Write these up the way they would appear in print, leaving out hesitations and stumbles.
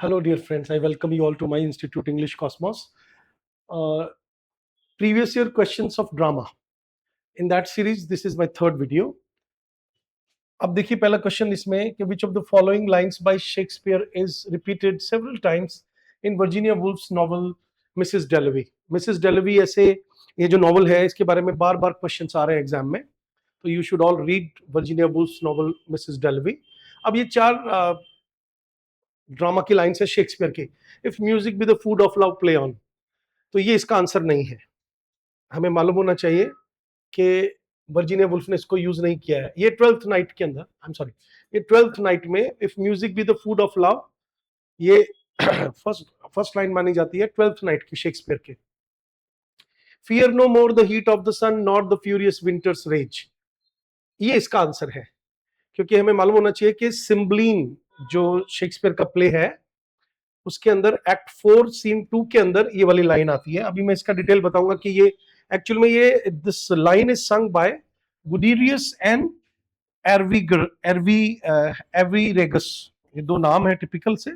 Hello, dear friends. I welcome you all to my Institute English Cosmos. Uh, Previous year questions of drama. In that series, this is my third video. अब देखिए पहला question इसमें कि which of the following lines by Shakespeare is repeated several times in Virginia Woolf's novel Mrs. Dalloway. Mrs. Dalloway ऐसे ये जो novel है इसके बारे में बार बार क्वेश्चंस आ रहे हैं एग्जाम में, तो you should all read Virginia Woolf's novel Mrs Dalloway. अब ये चार ड्रामा की लाइन्स है शेक्सपियर की. If music be the food of love play on, तो ये इसका आंसर नहीं है. हमें मालूम होना चाहिए कि वर्जीनिया वुल्फ ने इसको यूज नहीं किया है. ये 12th नाइट के अंदर, आई एम सॉरी, ये 12th नाइट में if music be the food of love, ये फर्स्ट लाइन मानी जाती है 12th नाइट की शेक्सपियर के. Fear no more the heat of the sun not the furious winter's rage, ये इसका आंसर है. क्योंकि हमें मालूम होना चाहिए कि सिम्बलीन जो शेक्सपियर का प्ले है उसके अंदर एक्ट 4 सीन 2 के अंदर ये वाली लाइन आती है. अभी मैं इसका डिटेल बताऊंगा कि ये एक्चुअल में ये this line is sung by Guiderius and Arviragus. ये दो नाम है टिपिकल से.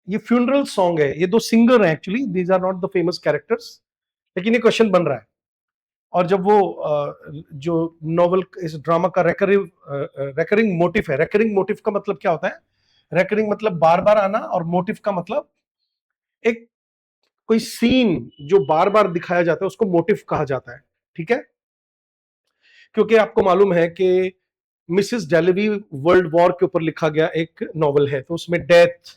ये फ्यूनरल सॉन्ग है. ये दो सिंगर हैं actually, these are not the famous characters, लेकिन ये क्वेश्चन बन रहा है. और जब वो जो नॉवल इस ड्रामा का रेकरिंग मोटिव है, रेकरिंग मोटिव का मतलब क्या होता है? रेकरिंग मतलब बार बार आना, और मोटिव का मतलब एक कोई सीन जो बार बार दिखाया जाता है उसको मोटिव कहा जाता है. ठीक है, क्योंकि आपको मालूम है कि मिसेस डेलवी वर्ल्ड वॉर के ऊपर लिखा गया एक नॉवल है, तो उसमें डेथ,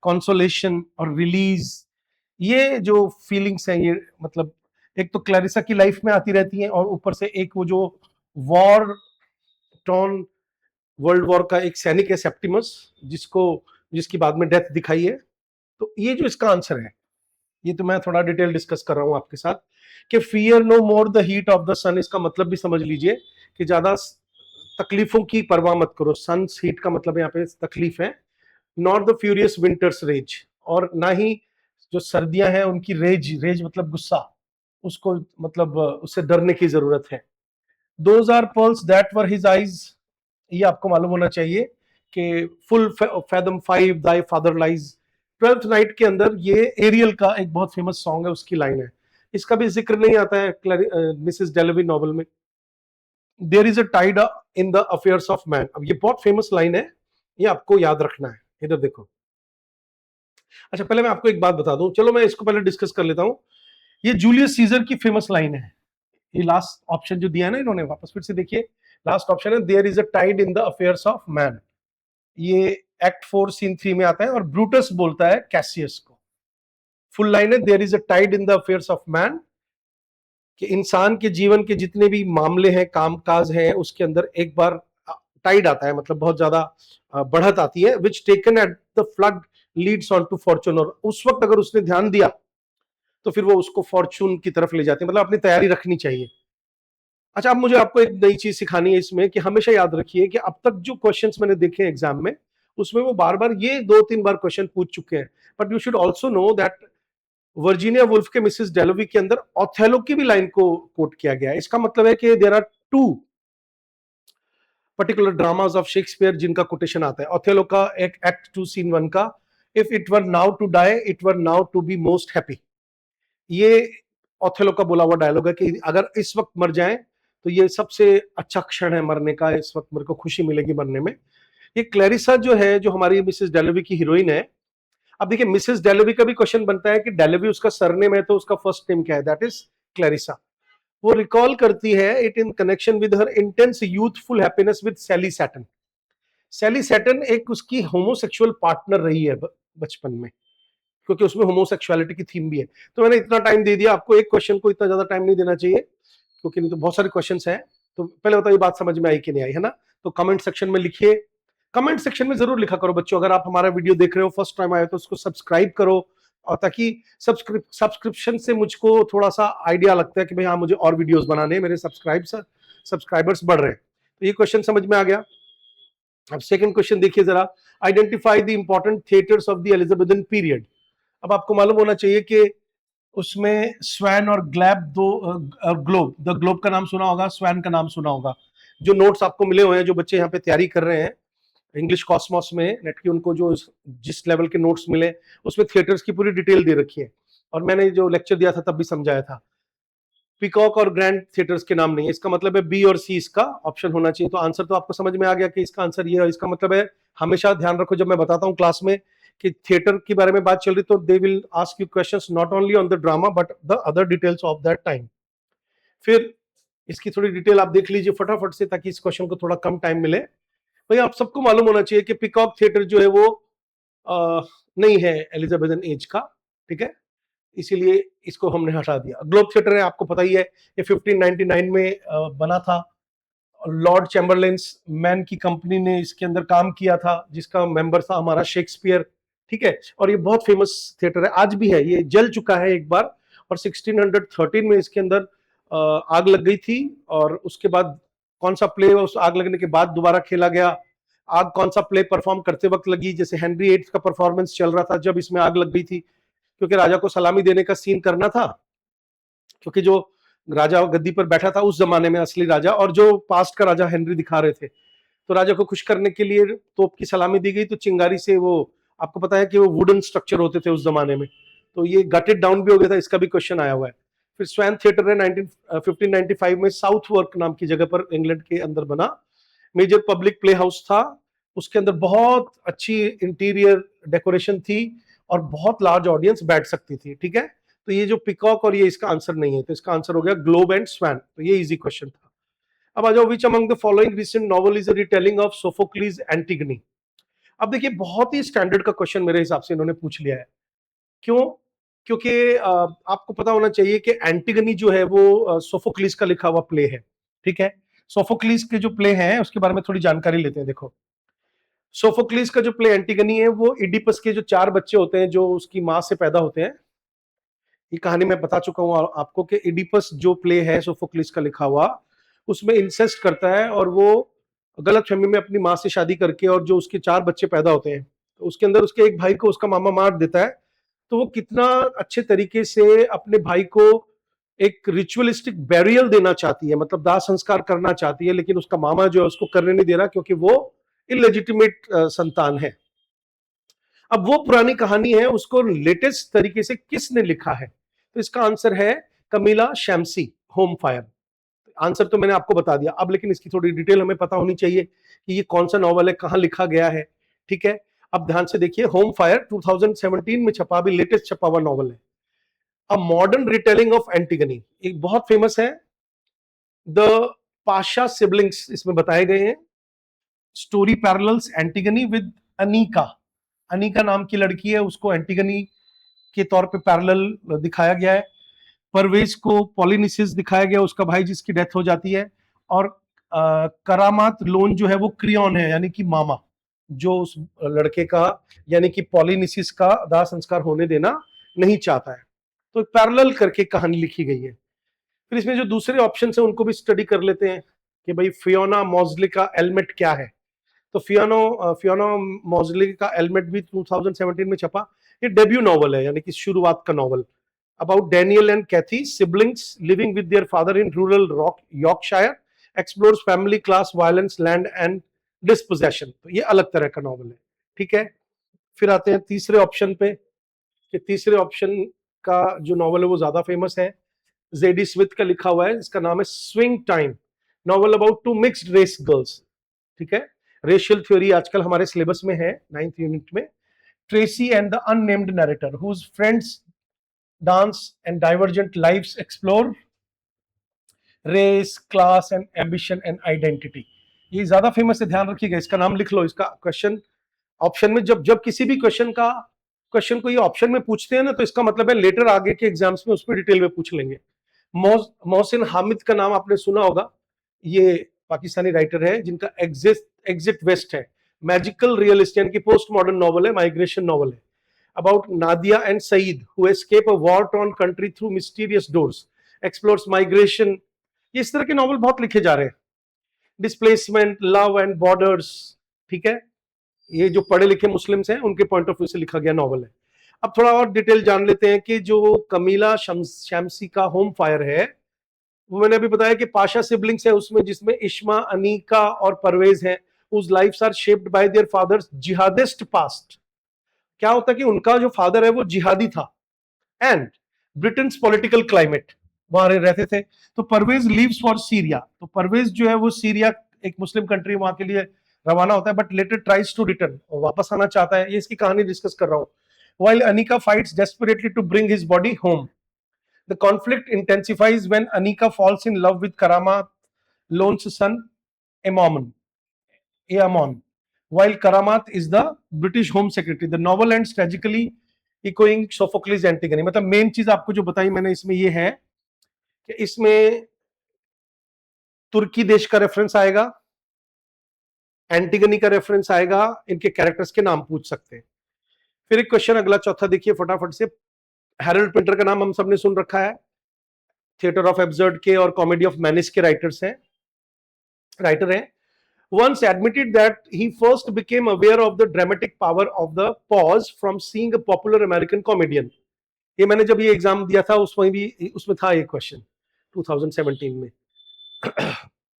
कॉन्सोलेशन और रिलीज, ये जो फीलिंग्स हैं, ये मतलब एक तो क्लैरिसा की लाइफ में आती रहती हैं, और ऊपर से एक वो जो वॉर टॉर्न वर्ल्ड वॉर का एक सैनिक है सेप्टिमस, जिसकी बाद में डेथ दिखाई है. तो ये जो इसका आंसर है, ये तो मैं थोड़ा डिटेल डिस्कस कर रहा हूं आपके साथ कि fear no more the heat of the sun, इसका मतलब भी समझ लीजिए कि ज्यादा तकलीफों की परवाह मत करो. सन हीट का मतलब यहाँ पे तकलीफ है. Not the furious winter's rage, और ना ही जो सर्दियां हैं उनकी रेज, रेज मतलब गुस्सा, उसको मतलब उससे डरने की जरूरत है. Those are pearls that were his eyes, ये आपको मालूम होना चाहिए कि full fathom 5 thy father lies. 12th night के अंदर ये एरियल का एक बहुत फेमस सॉन्ग है, उसकी लाइन है. इसका भी जिक्र नहीं आता है मिसेस डेलवी नॉवल में. There is a tide in the affairs of man. अब ये बहुत फेमस लाइन है, ये आपको याद रखना है. इधर देखो. अच्छा, पहले मैं आपको एक बात बता दूं, चलो मैं इसको पहले डिस्कस कर लेता हूं. ये जूलियस सीजर की फेमस लाइन है. ये लास्ट ऑप्शन जो दिया है ना इन्होंने, वापस फिर से देखिए. लास्ट ऑप्शन है there is a tide in the affairs of man. ये एक्ट 4 सीन 3 में आता है, और ब्रूटस बोलता है कैसियस को. फुल लाइन है there is a tide in the affairs of man, कि इंसान के जीवन के जितने भी मामले हैं, कामकाज हैं, उसके अंदर एक बार टाइड आता है, मतलब बहुत ज्यादा बढ़त आती है. Which taken at the flood leads on to fortune, और उस वक्त अगर उसने ध्यान दिया तो फिर वो उसको फॉर्चून की तरफ ले जाते हैं. मतलब अपनी तैयारी रखनी चाहिए. अच्छा, अब मुझे आपको एक नई चीज सिखानी है इसमें, कि हमेशा याद रखिए कि अब तक जो क्वेश्चंस मैंने देखे एग्जाम में, उसमें वो बार बार ये 2-3 बार क्वेश्चन पूछ चुके हैं. But you should also know that Virginia Woolf के मिसेस डेलवी के अंदर ऑथेलो की भी लाइन को कोट किया गया है. इसका मतलब है कि there are 2 particular dramas of Shakespeare जिनका कोटेशन आता है. ऑथेलो का एक एक्ट 2 सीन 1 का, if it were now to die it were now to be most happy. ये ऑथेलो का बोला हुआ डायलॉग है कि अगर इस वक्त मर जाएं तो ये सबसे अच्छा क्षण है मरने का, इस वक्त मेरे को खुशी मिलेगी मरने में. ये क्लैरिसा जो है, जो हमारी मिसेस डेलवी की हीरोइन है. अब देखिए, मिसेस डेलवी का भी क्वेश्चन बनता है कि डेलवी उसका सरनेम है, तो उसका फर्स्ट नेम क्या है? That is Clarissa. वो रिकॉल करती है it in connection with her intense youthful happiness with Sally Seton. Sally Seton एक उसकी होमोसेक्सुअल पार्टनर रही है बचपन में, क्योंकि उसमें होमोसेक्सुअलिटी की थीम भी है. तो मैंने इतना टाइम दे दिया आपको. एक क्वेश्चन को इतना ज्यादा टाइम नहीं देना चाहिए, क्योंकि नहीं तो बहुत सारे क्वेश्चंस हैं. तो पहले बताइए बात समझ में आई कि नहीं आई, है ना? तो कमेंट सेक्शन में लिखिए. कमेंट सेक्शन में जरूर लिखा करो बच्चों. अगर आप हमारा वीडियो देख रहे हो, फर्स्ट टाइम आए तो उसको सब्सक्राइब करो, और ताकि सब्सक्रिप्शन से मुझको थोड़ा सा आइडिया लगता है कि भाई हाँ, मुझे और वीडियोस बनाने हैं, मेरे सब्सक्राइबर्स बढ़ रहे हैं. तो ये क्वेश्चन समझ में आ गया. अब सेकंड क्वेश्चन देखिए जरा. Identify the important theatres of the Elizabethan period. अब आपको मालूम होना चाहिए कि उसमें स्वैन और ग्लैब दो ग्लोब, द ग्लोब का नाम सुना होगा, स्वैन का नाम सुना होगा. जो नोट्स आपको मिले हुए हैं, जो बच्चे यहाँ पे तैयारी कर रहे हैं, इंग्लिश कॉस्मॉस में नेट की उनको जो जिस लेवल के नोट्स मिले उसमें थिएटर्स की पूरी डिटेल दे रखी है, और मैंने जो लेक्चर दिया था तब भी समझाया था। पीकॉक और ग्रैंड थिएटर्स के नाम नहीं है, इसका मतलब है बी और सी इसका ऑप्शन होना चाहिए। तो आंसर तो आपको समझ में आ गया कि इसका आंसर ये है। इसका मतलब है, हमेशा ध्यान रखो जब मैं बताता हूँ क्लास में कि थिएटर के बारे में बात चल रही, तो they will ask you questions not only on the drama but the other details of that time. फिर इसकी थोड़ी डिटेल आप देख लीजिए फटाफट से, ताकि इस क्वेश्चन को थोड़ा कम टाइम मिले। भाई आप सबको मालूम होना चाहिए कि पीकॉक थिएटर जो है वो नहीं है एलिजाबेथन एज का, ठीक है, इसीलिए इसको हमने हटा दिया। ग्लोब थिएटर है, आपको पता ही है, ये 1599 में बना था। लॉर्ड चैम्बरलेन्स मैन की कंपनी ने इसके अंदर काम किया था, जिसका मेंबर था हमारा शेक्सपियर, ठीक है। और ये बहुत फेमस थिएटर है, आज भी है। ये जल चुका है एक बार, और 1613 में इसके अंदर आग लग गई थी, और उसके बाद कौन सा प्ले उस आग लगने के बाद दोबारा खेला गया, आग कौन सा प्ले परफॉर्म करते वक्त लगी, जैसे हेनरी एट का परफॉर्मेंस चल रहा था जब इसमें आग लग गई थी, क्योंकि राजा को सलामी देने का सीन करना था, क्योंकि जो राजा गद्दी पर बैठा था उस जमाने में असली राजा, और जो पास्ट का राजा हेनरी दिखा रहे थे, तो राजा को खुश करने के लिए तोप की सलामी दी गई। तो चिंगारी से वो, आपको पता है कि वो वुडन स्ट्रक्चर होते थे उस जमाने में, तो ये गटेड डाउन भी हो गया था, इसका भी क्वेश्चन आया हुआ है। फिर स्वैन थिएटर है 1595 में साउथवर्क नाम की जगह पर इंग्लैंड के अंदर बना, मेजर पब्लिक प्ले हाउस था, उसके अंदर बहुत अच्छी इंटीरियर डेकोरेशन थी और बहुत लार्ज ऑडियंस बैठ सकती थी, ठीक है। तो ये जो पिकॉक और ये इसका आंसर नहीं है, तो इसका आंसर हो गया ग्लोब एंड स्वैन, तो ये इजी क्वेश्चन था। अब आ जाओ, which among the following recent novel is a retelling of Sophocles Antigone. अब देखिए, बहुत ही स्टैंडर्ड का क्वेश्चन मेरे हिसाब से इन्होंने पूछ लिया है। क्यों? क्योंकि आपको पता होना चाहिए कि एंटिगनी जो है वो सोफोक्लीज का लिखा हुआ प्ले है, ठीक है। सोफोक्लीज के जो प्ले हैं उसके बारे में थोड़ी जानकारी लेते हैं। देखो, सोफोक्लीज का जो प्ले एंटिगनी है वो इडिपस के जो 4 बच्चे होते हैं जो उसकी मां से पैदा होते हैं, ये कहानी मैं बता चुका हूं आपको कि इडिपस जो प्ले है सोफोक्लिस का लिखा हुआ, उसमें इंसेस्ट करता है, और वो गलत फहमी में अपनी माँ से शादी करके, और जो उसके 4 बच्चे पैदा होते हैं, तो उसके अंदर उसके एक भाई को उसका मामा मार देता है। तो वो कितना अच्छे तरीके से अपने भाई को एक रिचुअलिस्टिक बैरियल देना चाहती है, मतलब दाह संस्कार करना चाहती है, लेकिन उसका मामा जो है उसको करने नहीं दे रहा, क्योंकि वो इलेजिटिमेट संतान है। अब वो पुरानी कहानी है, उसको लेटेस्ट तरीके से किसने लिखा है? तो इसका आंसर है कमीला शैम्सी, होम फायर। आंसर तो मैंने आपको बता दिया, अब लेकिन इसकी थोड़ी डिटेल हमें पता होनी चाहिए कि ये कौन सा नॉवल है, कहां लिखा गया है, ठीक है। अब ध्यान से देखिए, होम फायर 2017 में छपा, भी लेटेस्ट छपा हुआ नॉवल है, अ मॉडर्न रिटेलिंग ऑफ एंटिगनी। एक बहुत फेमस है, द पाशा सिबलिंग्स इसमें बताए गए हैं। Story parallels Antigone with Aneeka, Aneeka नाम की लड़की है, उसको एंटिगनी के तौर पे पैरेलल दिखाया गया है। परवेज को पॉलिनिसिस दिखाया गया, उसका भाई जिसकी डेथ हो जाती है। और करामात लोन जो है वो क्रियोन है, यानी कि मामा, जो उस लड़के का यानी कि पॉलिनिसिस का दाह संस्कार होने देना नहीं चाहता है। तो पैरेलल करके कहानी लिखी गई है। फिर इसमें जो दूसरे ऑप्शन है उनको भी स्टडी कर लेते हैं कि भाई फियोना मॉजली का एलमेट क्या है। तो फियोना मॉजली का एलमेट भी 2017 में छपा। ये डेब्यू नॉवल है, यानी कि शुरुआत का novel, about Daniel and Kathy, siblings living with their father in rural Yorkshire, explores family class violence, land and dispossession। तो ये अलग तरह का नॉवल है, ठीक है। फिर आते हैं तीसरे ऑप्शन पे, कि तीसरे ऑप्शन का जो नॉवल है वो ज्यादा फेमस है, जेडी स्मिथ का लिखा हुआ है, इसका नाम है swing time, novel about 2 mixed race girls, ठीक है। रेशियल थ्योरी आजकल हमारे सिलेबस में है 9th यूनिट में। Tracy and the unnamed narrator whose friends dance and divergent lives explore race, class and ambition and identity। ये ज्यादा फेमस है, ध्यान रखिएगा, इसका नाम लिख लो। इसका क्वेश्चन ऑप्शन में, जब जब किसी भी क्वेश्चन को ये ऑप्शन में पूछते हैं ना, तो इसका मतलब है लेटर आगे के एग्जाम्स में उस पर डिटेल में पूछ लेंगे। मोहसिन हामिद का नाम आपने सुना होगा, ये पाकिस्तानी राइटर है जिनका एग्जिट वेस्ट है, मैजिकल रियलिस्ट यानी कि पोस्ट मॉडर्न नॉवल है, माइग्रेशन नॉवल है, about Nadia and Saeed who escape a war-torn country through mysterious doors, explores migration। ये इस तरह के नॉवल बहुत लिखे जा रहे हैं, डिस्प्लेसमेंट, लव एंड बॉर्डर्स, ठीक है। ये जो पढ़े लिखे मुस्लिम्स हैं उनके पॉइंट ऑफ व्यू से लिखा गया नॉवल है। अब थोड़ा और डिटेल जान लेते हैं कि जो कमीला शैम्सी का होम फायर है, वो मैंने अभी बताया कि पाशा सिबलिंग्स है उसमें, जिसमें इश्मा, अनीका और परवेज है, whose lives are shaped by their father's jihadist past. क्या होता है कि उनका जो फादर है वो जिहादी था, एंड ब्रिटेन्स पॉलिटिकल क्लाइमेट, वहां रहते थे। तो परवेज लीव्स फॉर सीरिया, तो परवेज जो है वो सीरिया एक मुस्लिम कंट्री वहां के लिए रवाना होता है, but later tries to return, और वापस आना चाहता है। ये इसकी कहानी डिस्कस कर रहा हूं। While Anika fights desperately to bring his body home, the conflict intensifies when Anika falls in love with Karamat Lone's son Amon, while Karamat is the British Home Secretary. The novel ends tragically echoing Sophocles' Antigone. मतलब main चीज आपको जो बताई मैंने इसमें ये है कि इसमें तुर्की देश का रेफरेंस आएगा, एंटिगनी का रेफरेंस आएगा, इनके कैरेक्टर्स के नाम पूछ सकते हैं। फिर एक क्वेश्चन अगला चौथा देखिए फटाफट से। हैरोल्ड पिंटर का नाम हम सबने सुन रखा है, थिएटर ऑफ एब्सर्ड के और कॉमेडी ऑफ मैनिस के राइटर हैं। Once admitted that he first became aware of the dramatic power of the pause from seeing a popular American comedian. ये मैंने जब ये एग्जाम दिया था उसमें था ये क्वेश्चन 2017 में।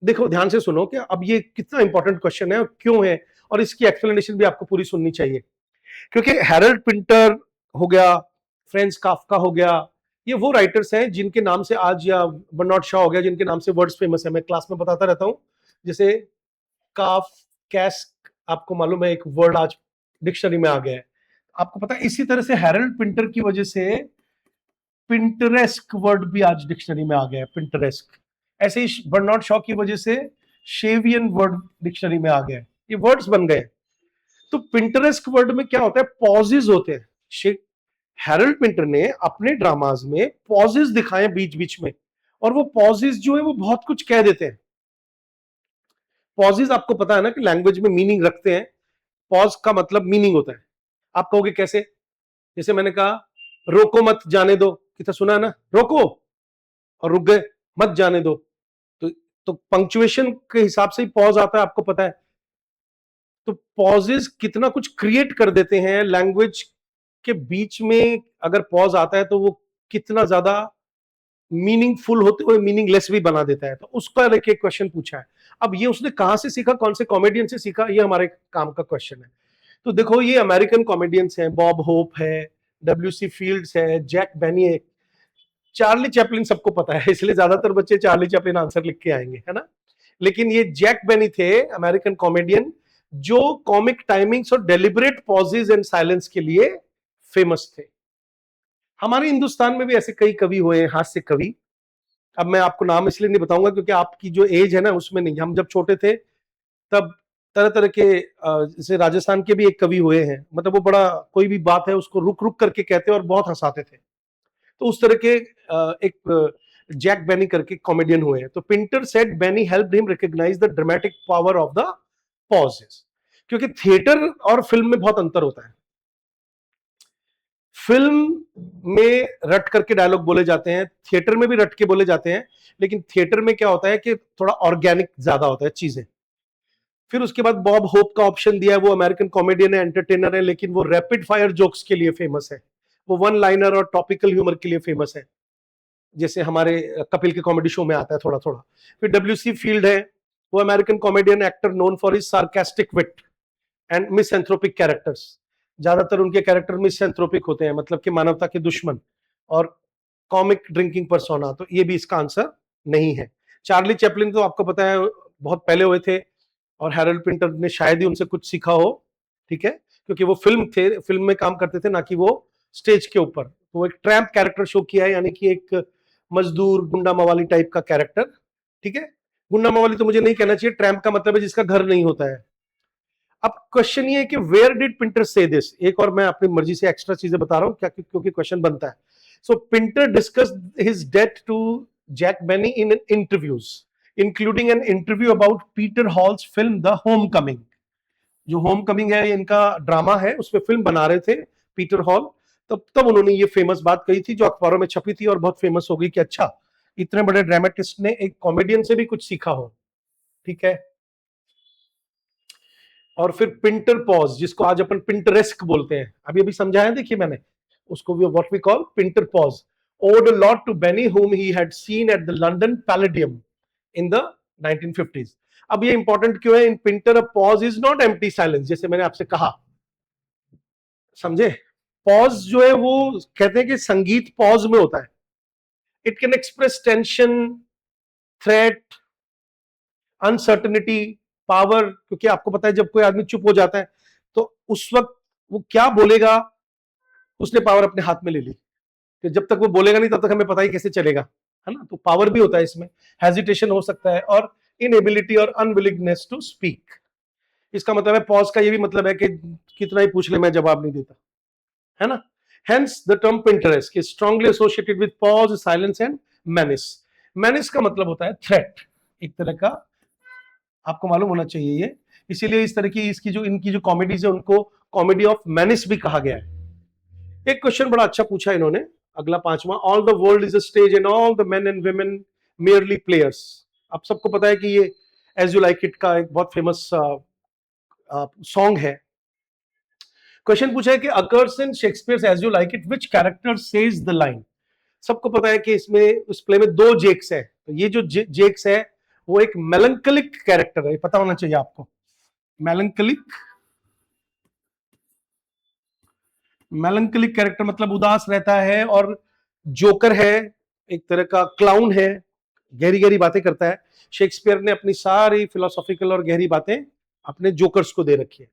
देखो ध्यान से सुनो कि अब ये कितना इंपॉर्टेंट क्वेश्चन है और क्यों है, और इसकी एक्सप्लेनेशन भी आपको पूरी सुननी चाहिए। क्योंकि हैरोल्ड पिंटर हो गया, फ्रेंच काफ्का हो गया, ये वो राइटर्स हैं जिनके नाम से आज, या बर्नार्ड शॉ हो गया जिनके नाम से वर्ड्स फेमस है। मैं क्लास में बताता रहता हूं, जैसे काफ, कैस्क, आपको मालूम है एक वर्ड आज डिक्शनरी में आ गया है, आपको पता है। इसी तरह से हैरोल्ड पिंटर की वजह से पिंटरेस्क वर्ड भी आज डिक्शनरी में आ गया है, पिंटरेस्क। ऐसे ही बर्नार्ड शॉ की वजह से शेवियन वर्ड डिक्शनरी में आ गया है, ये वर्ड्स बन गए। तो पिंटरेस्क वर्ड में क्या होता है, पॉजेज होते हैं। हैरोल्ड पिंटर ने अपने ड्रामाज में पॉजेज दिखाए बीच बीच में, और वो पॉजेज जो है वो बहुत कुछ कह देते हैं। पॉजेज आपको पता है ना कि लैंग्वेज में मीनिंग रखते हैं। पॉज का मतलब मीनिंग होता है। आप कहोगे कैसे? जैसे मैंने कहा रोको मत जाने दो, कितना सुना है ना, रोको और रुक गए, मत जाने दो। तो पंक्चुएशन के हिसाब से ही पॉज आता है, आपको पता है। तो पॉजेज कितना कुछ क्रिएट कर देते हैं लैंग्वेज के बीच में। अगर पॉज आता है तो वो कितना ज्यादा मीनिंगफुल होते हुए मीनिंगलेस भी बना देता है। तो उसका लेके क्वेश्चन पूछा है। अब ये उसने कहां से सीखा, कौन से कॉमेडियन से सीखा, ये हमारे काम का क्वेश्चन है। तो देखो ये अमेरिकन कॉमेडियंस हैं, बॉब होप है, डब्ल्यूसी फील्ड्स है, जैक बेनी है, चार्ली चैपलिन सबको पता है, इसलिए ज्यादातर बच्चे चार्ली चैपलिन आंसर लिख के आएंगे, है ना। लेकिन ये जैक बेनी थे अमेरिकन कॉमेडियन, जो कॉमिक टाइमिंग्स और डेलिबरेट पॉजेज एंड साइलेंस के लिए फेमस थे। हमारे हिंदुस्तान में भी ऐसे कई कवि हुए हैं, हास्य कवि। अब मैं आपको नाम इसलिए नहीं बताऊंगा क्योंकि आपकी जो एज है ना उसमें नहीं। हम जब छोटे थे तब तरह तरह के जैसे राजस्थान के भी एक कवि हुए हैं, मतलब वो बड़ा कोई भी बात है उसको रुक रुक करके कहते और बहुत हंसाते थे। तो उस तरह के एक जैक बेनी करके कॉमेडियन हुए हैं। तो Pinter said Benny helped him recognise the dramatic power of the pauses. क्योंकि थिएटर और फिल्म में बहुत अंतर होता है। फिल्म में रट करके डायलॉग बोले जाते हैं, थिएटर में भी रट के बोले जाते हैं, लेकिन थिएटर में क्या होता है कि थोड़ा ऑर्गेनिक ज्यादा होता है चीजें। फिर उसके बाद बॉब होप का ऑप्शन दिया है, वो अमेरिकन कॉमेडियन है, एंटरटेनर है, लेकिन वो रैपिड फायर जोक्स के लिए फेमस है। वो वन लाइनर और टॉपिकल ह्यूमर के लिए फेमस है, जैसे हमारे कपिल के कॉमेडी शो में आता है थोड़ा थोड़ा। फिर डब्ल्यूसी फील्ड है, वो American comedian actor known for his sarcastic wit and misanthropic characters. ज्यादातर उनके कैरेक्टर मिसएंथ्रोपिक होते हैं, मतलब कि मानवता के दुश्मन और कॉमिक ड्रिंकिंग पर्सोना। तो ये भी इसका आंसर नहीं है। चार्ली चैपलिन तो आपको पता है बहुत पहले हुए थे, और हैरोल्ड पिंटर ने शायद ही उनसे कुछ सीखा हो, ठीक है, क्योंकि वो फिल्म में काम करते थे, ना कि वो स्टेज के ऊपर। तो एक ट्रैम्प कैरेक्टर शो किया है, यानी कि एक मजदूर गुंडा मवाली टाइप का कैरेक्टर, ठीक है। गुंडा मवाली तो मुझे नहीं कहना चाहिए, ट्रैम्प का मतलब है जिसका घर नहीं होता है। अब क्वेश्चन ये है कि वेयर डिड पिंटर से दिस। एक और मैं अपनी मर्जी से एक्स्ट्रा चीजें बता रहा हूं क्या, क्योंकि क्वेश्चन बनता है। So Pinter discussed his death to Jack Benny in interviews, including an interview about Peter Hall's film the homecoming. जो होम कमिंग है इनका ड्रामा है, उसमें फिल्म बना रहे थे पीटर हॉल। तब उन्होंने ये फेमस बात कही थी जो अखबारों में छपी थी और बहुत फेमस हो गई कि अच्छा इतने बड़े ड्रामेटिस्ट ने एक कॉमेडियन से भी कुछ सीखा हो, ठीक है। और फिर पिंटर पॉज, जिसको आज अपन पिंटरेस्क बोलते हैं, अभी अभी समझाया देखिए मैंने उसको, what we call Pinter pause, owed a lot to Benny whom he had seen at the London Palladium in the 1950s। अब ये इंपॉर्टेंट क्यों है? In Pinter a pause is not empty silence, जैसे मैंने आपसे कहा, समझे? पॉज जो है वो कहते हैं कि संगीत पॉज में होता है। It can express tension, threat, uncertainty, power, क्योंकि आपको पता है जब कोई आदमी चुप हो जाता है तो उस वक्त वो क्या बोलेगा, उसने पावर अपने हाथ में ले ली। कि जब तक वो बोलेगा नहीं तब तक हमें पता ही कैसे चलेगा, है ना? तो पावर भी होता है इसमें, हेजिटेशन हो सकता है, और इनएबिलिटी और अनविलिंगनेस टू स्पीक। इसका मतलब है पॉज का ये भी मतलब है कि कितना ही पूछ ले मैं जवाब नहीं देता, है ना? Hence the term Pinterest is strongly associated with pause, silence and menace. Menace का मतलब होता है थ्रेट, एक तरह का, आपको मालूम होना चाहिए ये, इसीलिए इस तरह की इसकी जो इनकी जो कॉमेडीज है उनको कॉमेडी ऑफ मेनिस भी कहा गया है। एक क्वेश्चन बड़ा अच्छा पूछा इन्होंने, अगला पांचवा, all the world is a stage and all the main and women merely players. आप सबको पता है कि ये एज यू लाइक इट का एक बहुत फेमस सॉन्ग है। क्वेश्चन पूछा है कि occurs in Shakespeare's as you like It which character says the line. सबको पता है कि इसमें उस प्ले में दो जेक्स है, तो ये जो जेक्स है वो एक मेलंकलिक कैरेक्टर है, पता होना चाहिए आपको। मेलंकलिक, मेलंकलिक कैरेक्टर मतलब उदास रहता है, और जोकर है, एक तरह का क्लाउन है, गहरी गहरी बातें करता है। शेक्सपियर ने अपनी सारी फिलोसॉफिकल और गहरी बातें अपने जोकर्स को दे रखी है,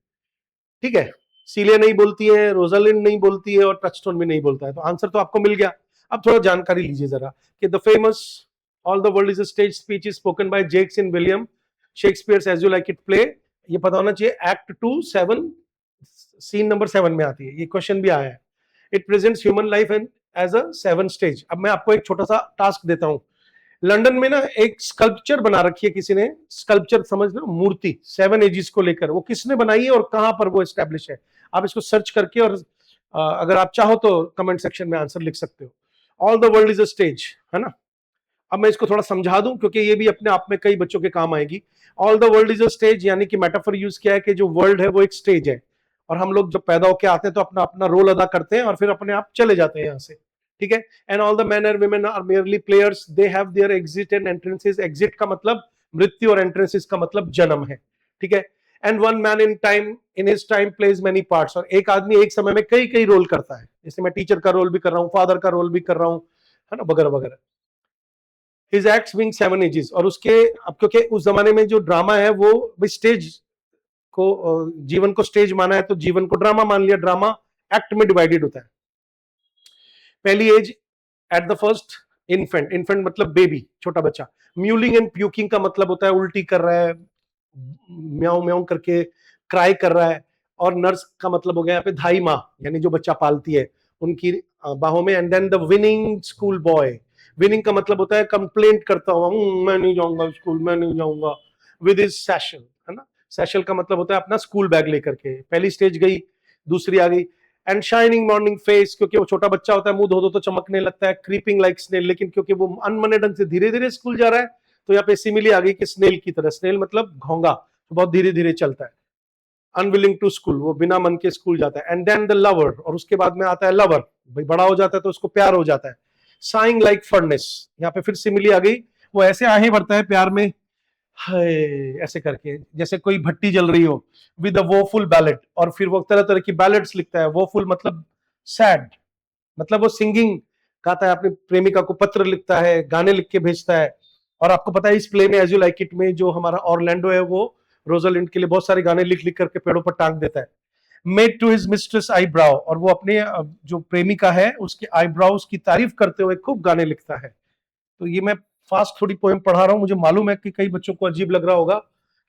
ठीक है? सीलिया नहीं बोलती है, रोजालिंड नहीं बोलती है, और टचस्टोन भी नहीं बोलता है। तो आंसर तो आपको मिल गया। अब थोड़ा जानकारी लीजिए जरा कि the famous all the world is a stage speech is spoken by Jaques in William Shakespeare's as you like it play, ये पता होना चाहिए, एक्ट 2 7 सीन नंबर 7 में आती है, ये क्वेश्चन भी आया है। It presents human life and as a 7 stage. अब मैं आपको एक छोटा सा टास्क देता हूं। लंदन में ना एक स्कल्पचर बना रखी है किसी ने, स्कल्पचर समझ लो, मूर्ति 7 एजिस को लेकर, वो किसने बनाई है और कहां पर वो एस्टेब्लिश है? आप इसको सर्च करके, और अगर आप चाहो तो कमेंट सेक्शन में आंसर लिख सकते हो। All the world is a stage, है ना? अब मैं इसको थोड़ा समझा दूं क्योंकि ये भी अपने आप में कई बच्चों के काम आएगी। All the world is a stage यानी कि मेटाफर यूज किया है कि जो वर्ल्ड है वो एक स्टेज है, और हम लोग जब पैदा होकर आते हैं तो अपना अपना रोल अदा करते हैं और फिर अपने आप चले जाते हैं यहाँ से, ठीक है? And all the man and women are merely players, they have their exit and entrances. Exit का मतलब मृत्यु और एंट्रेंसेस का मतलब जन्म है, ठीक है? And one man in his time plays many parts, और एक आदमी एक समय में कई कई रोल करता है, जैसे मैं टीचर का रोल भी कर रहा हूँ, फादर का रोल भी कर रहा हूँ, है ना, वगैरह वगैरह। हिज एक्ट्स बीइंग 7 एजेस, और उसके, अब क्योंकि उस जमाने में जो ड्रामा है वो स्टेज को, जीवन को स्टेज माना है तो जीवन को ड्रामा मान लिया। ड्रामा एक्ट में डिवाइडेड होता है। पहली age at the first, infant, infant मतलब बेबी, छोटा बच्चा। म्यूलिंग एंड प्यूकिंग का मतलब होता है उल्टी कर रहा है, म्याऊ म्याऊ करके क्राई कर रहा है। और नर्स का मतलब हो गया यहाँ पे धाई माँ, यानी जो बच्चा पालती है उनकी बाहों में। And then the whining school boy, whining का मतलब होता है कंप्लेंट करता हुआ, मैं नहीं जाऊंगा स्कूल, मैं नहीं जाऊंगा, विद हिज सैशल, है ना? सैशल का मतलब होता है अपना स्कूल बैग लेकर के। पहली स्टेज गई, दूसरी आ गई। एंड शाइनिंग मॉर्निंग फेस, क्योंकि वो छोटा बच्चा होता है, मुंह धो दो तो चमकने लगता है। क्रीपिंग लाइक स्नेल, लेकिन क्योंकि वो अनमने ढंग से धीरे धीरे स्कूल जा रहा है तो यहाँ पे सिमिली आ गई कि स्नेल की तरह। स्नेल मतलब घोंगा, तो बहुत धीरे धीरे चलता है। अनविलिंग टू स्कूल, वो बिना मन के स्कूल जाता है। एंड देन द लवर, और उसके बाद में आता है लवर, भाई बड़ा हो जाता है तो उसको प्यार हो जाता है। साइंग लाइक फर्नेस, यहाँ पे फिर सिमिली आ गई, वो ऐसे आहें भरता है प्यार में, हाय ऐसे करके, जैसे कोई भट्टी जल रही हो। विद अ वोफुल बैलेट, और फिर वो तरह तरह की बैलेट्स लिखता है। वोफुल मतलब सैड, मतलब वो सिंगिंग गाता है, अपनी प्रेमिका को पत्र लिखता है, गाने लिख के भेजता है। और आपको पता है इस प्ले में एज यू लाइक इट में जो हमारा ऑरलैंडो है वो रोजालिंड के लिए बहुत सारे गाने लिख लिख करके पेड़ों पर टांग देता है। Made to his mistress eyebrow, और वो अपने जो प्रेमिका है उसके आईब्राउज की तारीफ करते हुए खूब गाने लिखता है। तो ये मैं फास्ट थोड़ी पोएम पढ़ा रहा हूँ, मुझे मालूम है कि कई बच्चों को अजीब लग रहा होगा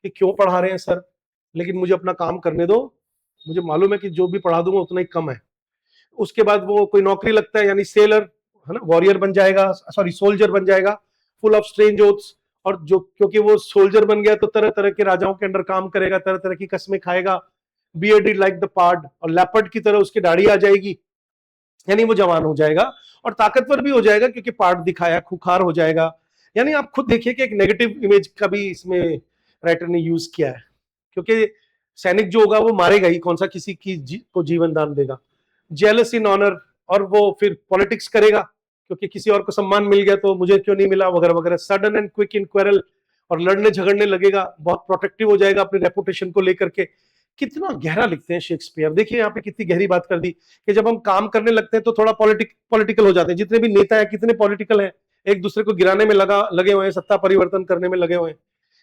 कि क्यों पढ़ा रहे हैं सर, लेकिन मुझे अपना काम करने दो। मुझे मालूम है कि जो भी पढ़ा दूंगा उतना ही कम है। उसके बाद वो कोई नौकरी लगता है, यानी सेलर, है ना, वॉरियर बन जाएगा, सॉरी सोल्जर बन जाएगा, फुल ऑफ स्ट्रेंज ओथ्स। और जो क्योंकि वो सोल्जर बन गया तो तरह तरह के राजाओं के अंडर काम करेगा, तरह तरह की कस्में खाएगा। बियर्डेड लाइक द पार्ड, और लेपर्ड की तरह उसकी दाढ़ी आ जाएगी, यानी वो जवान हो जाएगा और ताकतवर भी हो जाएगा क्योंकि पार्ट दिखाया, खुखार हो जाएगा। यानी आप खुद देखिए कि एक नेगेटिव इमेज का भी इसमें राइटर ने यूज किया है, क्योंकि सैनिक जो होगा वो मारेगा ही, कौन सा किसी की को जीवन दान देगा। जेलस इन ऑनर, और वो फिर पॉलिटिक्स करेगा क्योंकि किसी और को सम्मान मिल गया तो मुझे क्यों नहीं मिला, वगैरह वगैरह। Sudden and quick in quarrel, और लड़ने झगड़ने लगेगा, बहुत प्रोटेक्टिव हो जाएगा अपने रेपुटेशन को लेकर के। कितना गहरा लिखते हैं शेक्सपियर। देखिए यहाँ पे कितनी गहरी बात कर दी कि जब हम काम करने लगते हैं तो थोड़ा पॉलिटिकल हो जाते हैं। जितने भी नेता हैं कितने पॉलिटिकल हैं, एक दूसरे को गिराने में लगे हुए हैं, सत्ता परिवर्तन करने में लगे हुए हैं।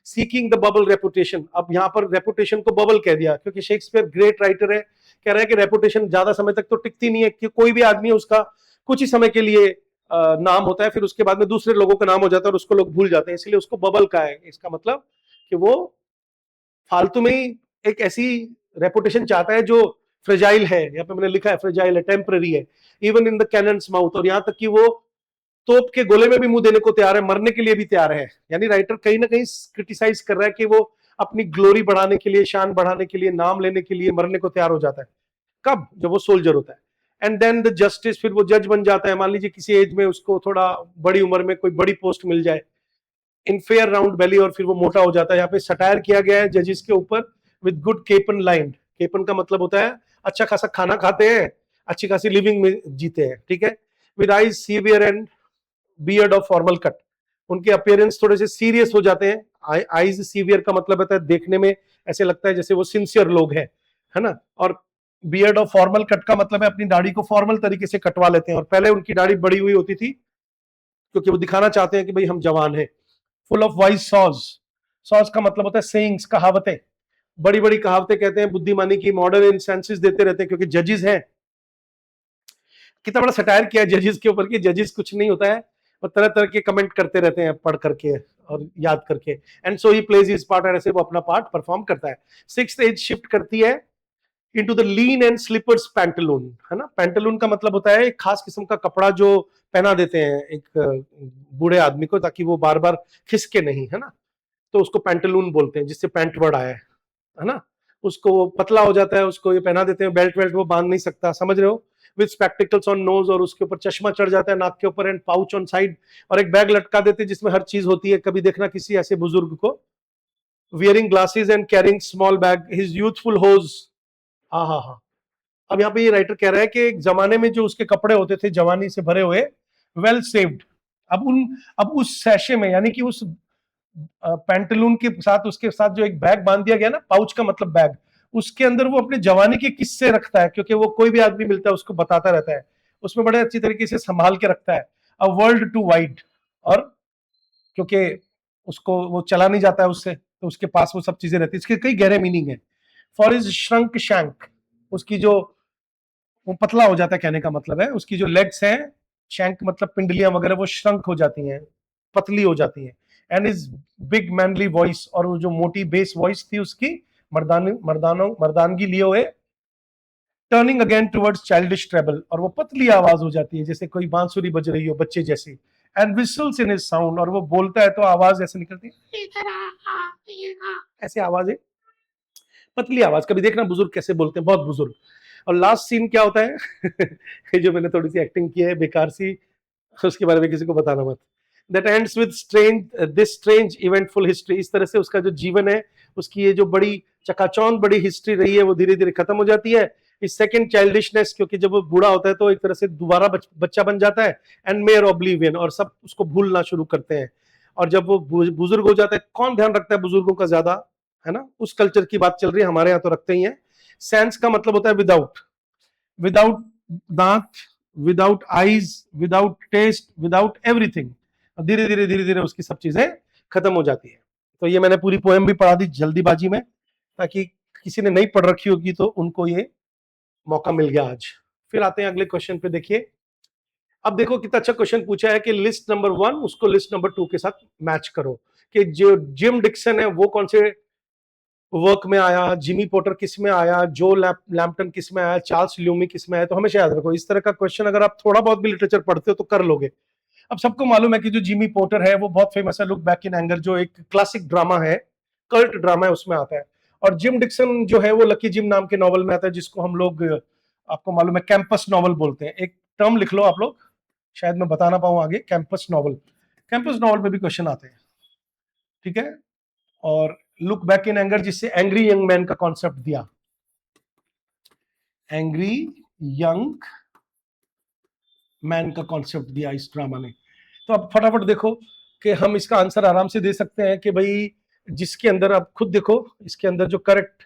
सीकिंग द बबल रेपुटेशन, अब यहाँ पर रेपुटेशन को बबल कह दिया क्योंकि शेक्सपियर ग्रेट राइटर है, कह रहे हैं कि रेपुटेशन ज्यादा समय तक तो टिकती नहीं है, कि कोई भी आदमी उसका कुछ ही समय के लिए नाम होता है, फिर उसके बाद में दूसरे लोगों का नाम हो जाता है और उसको लोग भूल जाते हैं, इसलिए उसको बबल का है। इसका मतलब कि वो फालतू में ही एक ऐसी रेपुटेशन चाहता है जो फ्रेजाइल है, यहाँ पे मैंने लिखा है फ्रेजाइल है, टेम्पररी है, even in the cannons mouth, और यहां तक कि वो तोप के गोले में भी मुंह देने को तैयार है, मरने के लिए भी तैयार है। यानी राइटर कहीं ना कहीं क्रिटिसाइज कर रहा है कि वो अपनी ग्लोरी बढ़ाने के लिए, शान बढ़ाने के लिए, नाम लेने के लिए मरने को तैयार हो जाता है। कब? जब वो सोल्जर होता है। एंड देन द जस्टिस, फिर वो जज बन जाता है। मान लीजिए किसी एज में उसको थोड़ा बड़ी उम्र में कोई बड़ी पोस्ट मिल जाए, इन फेयर राउंड बेली, और फिर वो मोटा हो जाता है। यहाँ पे सटायर किया गया है जजेस के ऊपर विद गुड केपन लाइन। केपन का मतलब होता है अच्छा खासा खाना खाते हैं, अच्छी खासी लिविंग में जीते हैं, ठीक है। With eyes severe and beard of formal cut, उनके अपीयरेंस थोड़े से सीरियस हो जाते हैं। आईज सीवियर का मतलब होता है देखने में ऐसे लगता है जैसे वो सिंसियर लोग हैं, है ना। और बियर्ड ऑफ फॉर्मल कट का मतलब है अपनी दाढ़ी को फॉर्मल तरीके से कटवा लेते हैं, और पहले उनकी दाढ़ी बड़ी हुई होती थी क्योंकि वो दिखाना चाहते हैं कि भाई हम जवान हैं। फुल ऑफ वाइज सॉज, सॉज का मतलब होता है सेइंग्स, कहावतें, बड़ी बड़ी कहावतें कहते हैं, बुद्धिमानी की मॉडर्न इंस्टेंसेस देते रहते हैं क्योंकि जजेस हैं। कितना बड़ा सटायर किया है जजेस के ऊपर कि जजेस कुछ नहीं होता है, वो तरह तरह के कमेंट करते रहते हैं पढ़ करके और याद करके। And so he plays his part, और ऐसे वो अपना पार्ट परफॉर्म करता है। सिक्स्थ एज शिफ्ट करती है into the lean and slippered pantaloon, है ना। पैंटलून का मतलब होता है एक खास किस्म का कपड़ा जो पहना देते हैं एक बूढ़े आदमी को ताकि वो बार बार खिसके नहीं, है ना। तो उसको पैंटलून बोलते हैं, जिससे पैंट वर्ड आया है ना। उसको पतला हो जाता है, उसको ये पहना देते हैं, बेल्ट वेल्ट वो बांध नहीं सकता, समझ रहे हो। विद स्पेक्टिकल्स ऑन नोज, और उसके ऊपर चश्मा चढ़ जाता है नाक के ऊपर, एंड पाउच ऑन साइड, और एक बैग लटका देते हैं जिसमें हर चीज होती है। कभी देखना किसी ऐसे बुजुर्ग को, wearing glasses and carrying small bag, his youthful hose. हाँ हाँ हाँ। अब यहाँ पे ये राइटर कह रहा है कि एक जमाने में जो उसके कपड़े होते थे जवानी से भरे हुए, वेल सेव्ड, अब उस सैशे में, यानी कि उस पैंटलून के साथ, उसके साथ जो एक बैग बांध दिया गया ना, पाउच का मतलब बैग, उसके अंदर वो अपने जवानी के किस्से रखता है, क्योंकि वो कोई भी आदमी मिलता है उसको बताता रहता है, उसमें बड़े अच्छी तरीके से संभाल के रखता है। अ वर्ल्ड टू वाइड, और क्योंकि उसको वो चला नहीं जाता है उससे, तो उसके पास वो सब चीजें रहती है। इसके कई गहरे मीनिंग है। फॉर इज श्रंक शैंक, उसकी जो वो पतला हो जाता है, कहने का मतलब है उसकी जो लेग्स हैं, शैंक मतलब पिंडलियां वगैरह, वो श्रंक हो जाती हैं, पतली हो जाती हैं। And his big manly voice, और वो जो मोटी बेस वॉइस थी उसकी, मर्दानगी लिए हुए, turning again towards childish treble, और वो पतली आवाज हो जाती है जैसे कोई बांसुरी बज रही हो बच्चे जैसी। And whistles in his sound, और वो बोलता है तो आवाज ऐसे निकलती है, ऐसे आवाज है, पतली आवाज। कभी देखना बुजुर्ग कैसे बोलते हैं, बहुत बुजुर्ग। और लास्ट सीन क्या होता है जो मैंने थोड़ी सी एक्टिंग की है बेकार सी, उसके बारे में किसी को बताना मत। That ends with this strange eventful history, इस तरह से उसका जो जीवन है, उसकी ये जो बड़ी चकाचौंध बड़ी हिस्ट्री रही है, वो धीरे धीरे खत्म हो जाती है। इस सेकंड चाइल्डिशनेस, क्योंकि जब वो बूढ़ा होता है तो एक तरह से दोबारा बच्चा बन जाता है। एंड मेयर ऑब्लिवियन, और सब उसको भूलना शुरू करते हैं। और जब वो बुजुर्ग हो जाता है, कौन ध्यान रखता है बुजुर्गों का ज्यादा, है ना। उस कल्चर की बात चल रही है, हमारे यहाँ तो रखते ही है। सेंस का मतलब होता है विदाउट, विदाउट दांत, without eyes, without taste, without everything. धीरे धीरे धीरे धीरे उसकी सब चीजें खत्म हो जाती है। तो ये मैंने पूरी पोएम भी पढ़ा दी जल्दीबाजी में, ताकि किसी ने नहीं पढ़ रखी होगी तो उनको ये मौका मिल गया आज। फिर आते हैं अगले क्वेश्चन पे। देखिए अब देखो कितना अच्छा क्वेश्चन पूछा है कि लिस्ट नंबर 1 उसको लिस्ट नंबर 2 के साथ मैच करो, कि जो जिम डिक्सन है वो कौन से वर्क में आया, जिमी पोटर किस में आया, जो लैम्पटन किस में आया, चार्ल्स ल्यूमी किस में आया। तो हमेशा याद रखो, इस तरह का क्वेश्चन अगर आप थोड़ा बहुत भी लिटरेचर पढ़ते हो तो कर लोगे। अब सबको मालूम है कि जो जिमी पोटर है वो बहुत फेमस है, लुक बैक इन एंगर, जो एक क्लासिक ड्रामा है, कल्ट ड्रामा है, उसमें आता है। और जिम डिक्सन जो है वो लकी जिम नाम के नॉवल में आता है, जिसको हम लोग, आपको मालूम है, कैंपस नॉवल बोलते हैं। एक टर्म लिख लो आप लोग, शायद मैं बता ना पाऊं आगे, कैंपस नॉवल। कैंपस नॉवल में भी क्वेश्चन आते हैं, ठीक है। और लुक बैक इन एंगर, जिससे एंग्री यंग मैन का कॉन्सेप्ट दिया, एंग्री यंग मैन का कॉन्सेप्ट दिया इस ड्रामा ने। तो अब फटाफट देखो कि हम इसका आंसर आराम से दे सकते हैं कि भाई जिसके अंदर आप खुद देखो, इसके अंदर जो करेक्ट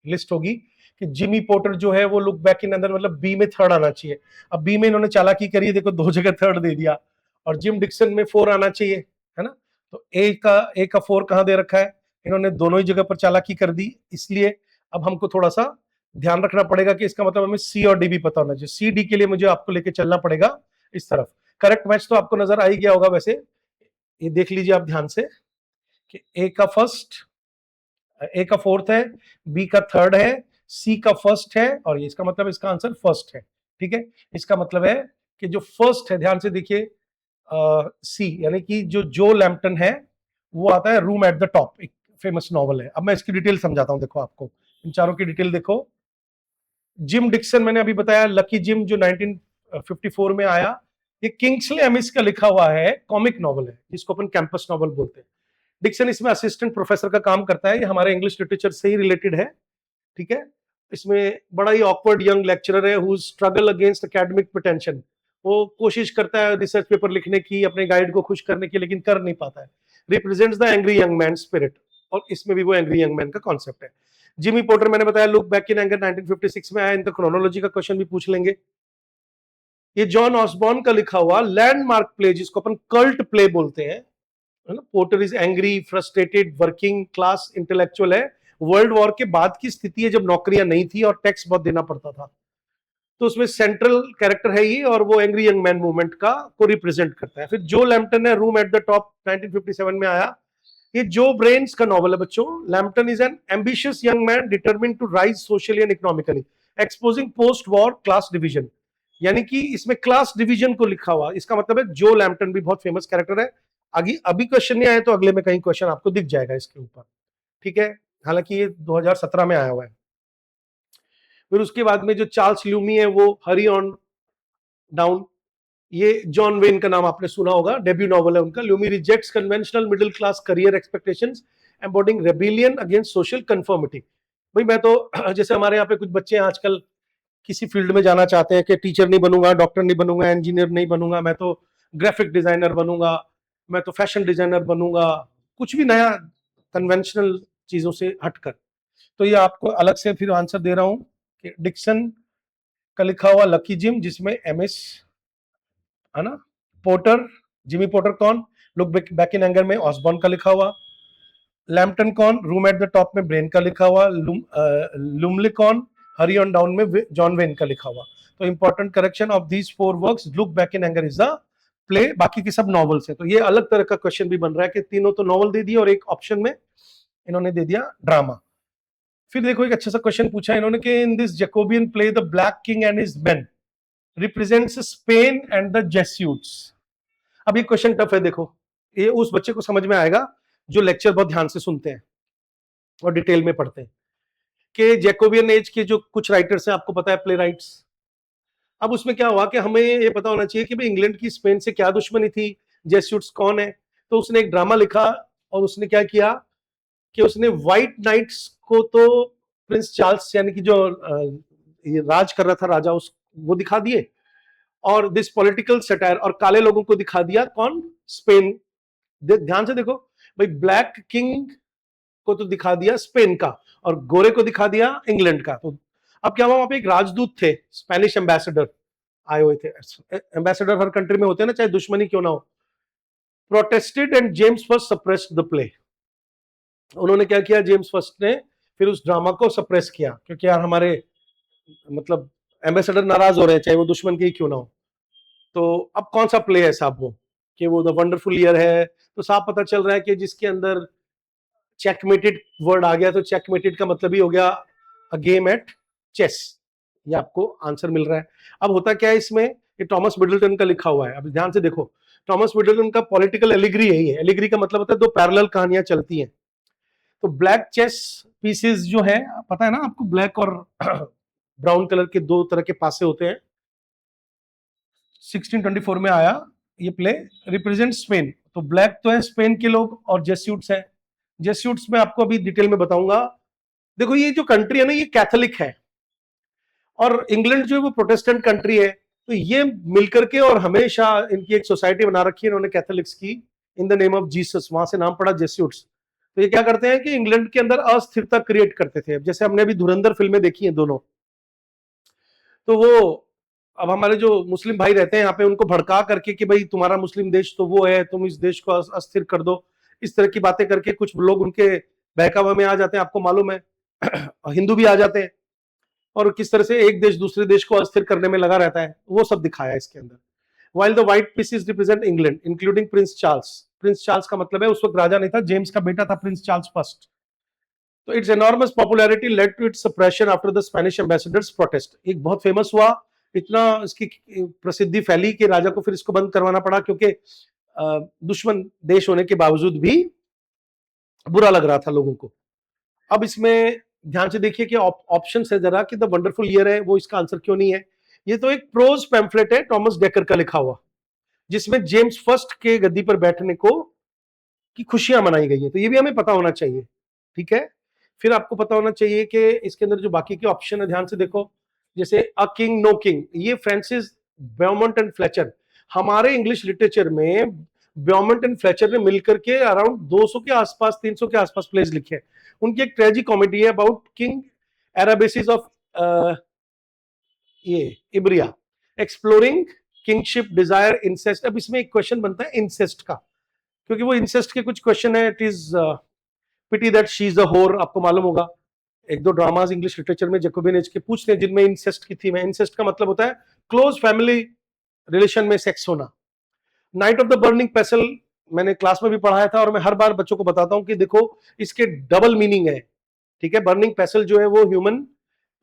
लिस्ट होगी कि जिमी पोर्टर जो है वो लुक बैक इन अंदर मतलब बी में थर्ड आना चाहिए। अब बी में इन्होंने चालाकी करी है, देखो 2 जगह थर्ड दे दिया, और जिम डिक्सन में 4 आना चाहिए, है ना। तो ए का 4 कहां दे रखा है, इन्होंने दोनों ही जगह पर चालाकी कर दी, इसलिए अब हमको थोड़ा सा ध्यान रखना पड़ेगा कि इसका मतलब हमें सी और डी भी पता होना चाहिए। सी डी के लिए मुझे आपको लेके चलना पड़ेगा इस तरफ। करेक्ट मैच तो आपको नजर आ ही गया होगा वैसे, ये देख लीजिए आप ध्यान से कि ए का फोर्थ है, बी का थर्ड है, सी का फर्स्ट है, और ये इसका मतलब इसका आंसर फर्स्ट है। ठीक है, इसका मतलब है कि जो फर्स्ट है, ध्यान से देखिए, सी यानी कि जो लैम्पटन है वो आता है रूम एट द टॉप, एक फेमस नॉवल है। अब मैं इसकी डिटेल समझाता हूं, देखो आपको इन चारों की डिटेल देखो। जिम डिक्सन मैंने अभी बताया, लकी जिम जो 1954 में आया, ये किंग्सले एमिस का लिखा हुआ है, कॉमिक नॉवल है जिसको अपन कैंपस नॉवल बोलते हैं। डिक्सन इसमें असिस्टेंट प्रोफेसर का काम करता है, ये हमारे इंग्लिश लिटरेचर से ही रिलेटेड है। ठीक है, इसमें बड़ा ही ऑकवर्ड यंग लेक्चरर है who struggle against academic pretension. वो कोशिश करता है रिसर्च पेपर लिखने की, अपने गाइड को खुश करने की, लेकिन कर नहीं पाता है। Represents the angry young man spirit, और इसमें भी वो एंग्री यंग मैन का कॉन्सेप्ट है। जिमी पोर्टर मैंने बताया लुक बैक इन एंगर 1956 में आया, इनका क्रोनोलॉजी का क्वेश्चन भी पूछ लेंगे। ये जॉन ऑसबॉर्न का लिखा हुआ लैंडमार्क प्ले, जिसको अपन कल्ट प्ले बोलते हैं, है ना। Porter is angry, frustrated, working class intellectual है। वर्ल्ड वॉर के बाद की स्थिति है जब नौकरियां नहीं थी और टैक्स बहुत देना पड़ता था, तो उसमें सेंट्रल कैरेक्टर है ये, और वो एंग्री यंग मैन मूवमेंट का को रिप्रेजेंट करता है। फिर जो लैम्पटन है, रूम एट द टॉप 1957 में आया, ये जो ब्रेन्स का नॉवल है बच्चों। Lampton is an ambitious young man determined to rise socially and economically, exposing post war class division, यानी कि इसमें क्लास डिवीजन को लिखा हुआ। इसका मतलब है जो लैम्पटन भी बहुत फेमस कैरेक्टर है। आगे अभी क्वेश्चन नहीं आए तो अगले में कहीं क्वेश्चन आपको दिख जाएगा इसके ऊपर। ठीक है, हालांकि ये 2017 में आया हुआ है। फिर उसके बाद में जो चार्ल्स ल्यूमी है वो हरी ऑन डाउन, ये जॉन वेन का नाम आपने सुना होगा, डेब्यू नॉवल है उनका। Lumley rejects conventional middle class career expectations, embodying rebellion against social conformity. भाई मैं तो जैसे हमारे यहाँ पे कुछ बच्चे हैं आजकल किसी फील्ड में जाना चाहते हैं कि टीचर नहीं बनूंगा, डॉक्टर नहीं बनूंगा, इंजीनियर नहीं बनूंगा, मैं तो ग्राफिक डिजाइनर बनूंगा, मैं तो फैशन डिजाइनर बनूंगा, कुछ भी नया कन्वेंशनल चीजों से हटकर। तो ये आपको अलग से फिर आंसर दे रहा हूं कि डिक्सन का लिखा हुआ लकी जिम, जिसमें एमएस, है ना, पोर्टर, जिमी पोर्टर कौन, लुक बैक इन एंगर में ऑसबॉर्न का लिखा हुआ, लैम्पटन कौन, रूम एट द टॉप में ब्रेन का लिखा हुआ, लुमले कौन, हरी ऑन डाउन में जॉन वेन का लिखा हुआ। तो important correction of these 4 works, look back in anger is the play, बाकी की सब नॉवेल्स है। तो ये अलग तरह का क्वेश्चन भी बन रहा है कि तीनों तो नॉवल दे दिया और एक ऑप्शन में इन्होंने दे दिया ड्रामा। फिर देखो एक अच्छा सा क्वेश्चन पूछा इन्होंने कि in this Jacobean play the black king and his men represents Spain and the Jesuits. अब ये क्वेश्चन टफ है, देखो ये उस बच्चे को समझ में आएगा जो लेक्चर बहुत ध्यान से सुनते हैं और डिटेल में पढ़ते हैं कि जैकोबियन एज के जो कुछ राइटर्स हैं, आपको पता है प्ले राइट्स। अब उसमें क्या हुआ कि हमें ये पता होना चाहिए कि भाई इंग्लैंड की स्पेन से क्या दुश्मनी थी, जेस्यूट्स कौन है। तो उसने एक ड्रामा लिखा और उसने क्या किया कि उसने व्हाइट नाइट्स को तो प्रिंस चार्ल्स यानी कि जो ये राज कर रहा था राजा, उस वो दिखा दिए, और दिस पॉलिटिकल सटायर, और काले लोगों को दिखा दिया कौन, स्पेन। ध्यान से देखो भाई, ब्लैक किंग को तो दिखा दिया स्पेन का और गोरे को दिखा दिया इंग्लैंड का। तो अब क्या हुआ, वहां पे एक राजदूत थे, स्पेनिश एम्बेसडर आए हुए थे। एम्बेसडर हर कंट्री में होते हैं ना, चाहे दुश्मनी क्यों ना हो। Protested and James first suppressed the play. उन्होंने क्या किया, जेम्स फर्स्ट ने फिर उस ड्रामा को सप्रेस किया, क्योंकि यार हमारे मतलब एम्बेसडर नाराज हो रहे हैं, चाहे वो दुश्मन के ही क्यों ना हो। तो अब कौन सा प्ले है साहब, वो कि वो द वंडरफुल ईयर है। तो साफ पता चल रहा है कि जिसके अंदर चेकमेटेड वर्ड आ गया, तो चेकमेटेड का मतलब ही हो गया अ गेम एट चेस। ये आपको आंसर मिल रहा है। अब होता क्या है इसमें, ये टॉमस मिडल्टन का लिखा हुआ है। अब ध्यान से देखो, टॉमस मिडल्टन का पॉलिटिकल एलिग्री यही है। एलिग्री का मतलब होता है दो पैरेलल कहानियां चलती हैं। तो ब्लैक चेस पीसेस जो है, पता है ना आपको, ब्लैक और ब्राउन कलर के दो तरह के पासे होते हैं। 1624 में आया ये प्ले, रिप्रेजेंट स्पेन। तो ब्लैक तो है स्पेन के लोग और जेस्यूट्स है। जेस्यूट्स में आपको अभी डिटेल में बताऊंगा। देखो ये जो कंट्री है ना, ये कैथोलिक है, और इंग्लैंड जो है वो प्रोटेस्टेंट कंट्री है। तो ये मिलकर के और हमेशा इनकी एक सोसाइटी बना रखी है इन्होंने कैथोलिक्स की, in the name of Jesus, वहां से नाम पड़ा जेस्यूट्स। तो ये क्या करते हैं कि इंग्लैंड के अंदर अस्थिरता क्रिएट करते थे। अब जैसे हमने अभी धुरंधर फिल्में देखी हैं दोनों, तो वो अब हमारे जो मुस्लिम भाई रहते हैं यहाँ पे, उनको भड़का करके कि भाई तुम्हारा मुस्लिम देश तो वो है, तुम इस देश को अस्थिर कर दो, इस तरह की बातें करके कुछ लोग उनके बहकावे में आ जाते हैं, आपको मालूम है। हिंदू भी आ जाते हैं, और किस तरह से एक देश दूसरे देश को अस्थिर करने में लगा रहता है, वो सब दिखाया इसके अंदर। While the white pieces represent England including Prince Charles. Prince Charles का मतलब है उस वक्त राजा नहीं था, जेम्स का बेटा था प्रिंस चार्ल्स फर्स्ट। तो its enormous popularity led to its suppression after the Spanish ambassador's protest. एक बहुत फेमस हुआ, इतना इसकी प्रसिद्धि फैली कि राजा को फिर इसको बंद करवाना पड़ा, क्योंकि दुश्मन देश होने के बावजूद भी बुरा लग रहा था लोगों को। अब इसमें ध्यान से देखिए कि ऑप्शन है जरा कि द वंडरफुल ईयर है, वो इसका आंसर क्यों नहीं है। ये तो एक प्रोज पैम्फलेट है थॉमस डेकर का लिखा हुआ, जिसमें जेम्स फर्स्ट के गद्दी पर बैठने को की खुशियां मनाई गई है। तो ये भी हमें पता होना चाहिए, ठीक है। फिर आपको पता होना चाहिए कि इसके अंदर जो बाकी के ऑप्शन है, ध्यान से देखो, जैसे अ किंग नो किंग, ये फ्रांसिस ब्यामंट एंड फ्लेचर, हमारे इंग्लिश लिटरेचर में ब्यामंट एंड फ्लेचर ने मिलकर के अराउंड 200 के आसपास 300 के आसपास प्लेस लिखे हैं। उनकी एक ट्रेजी कॉमेडी है अबाउट किंग एराबेसिस ऑफ ये इब्रिया, एक्सप्लोरिंग किंगशिप डिजायर इंसेस्ट। अब इसमें एक क्वेश्चन बनता है इंसेस्ट का, क्योंकि वो इंसेस्ट के कुछ क्वेश्चन है। It is pity that she is a whore, आपको मालूम होगा, एक दो ड्रामाज इंग्लिश लिटरेचर में जैकोबियन एज के पूछते हैं जिनमें इंसेस्ट की थीम है। इंसेस्ट का मतलब होता है क्लोज फैमिली रिलेशन में सेक्स होना। नाइट ऑफ द बर्निंग पेसल मैंने क्लास में भी पढ़ाया था, और मैं हर बार बच्चों को बताता हूं कि देखो इसके डबल मीनिंग है, ठीक है। बर्निंग पेसल जो है वो ह्यूमन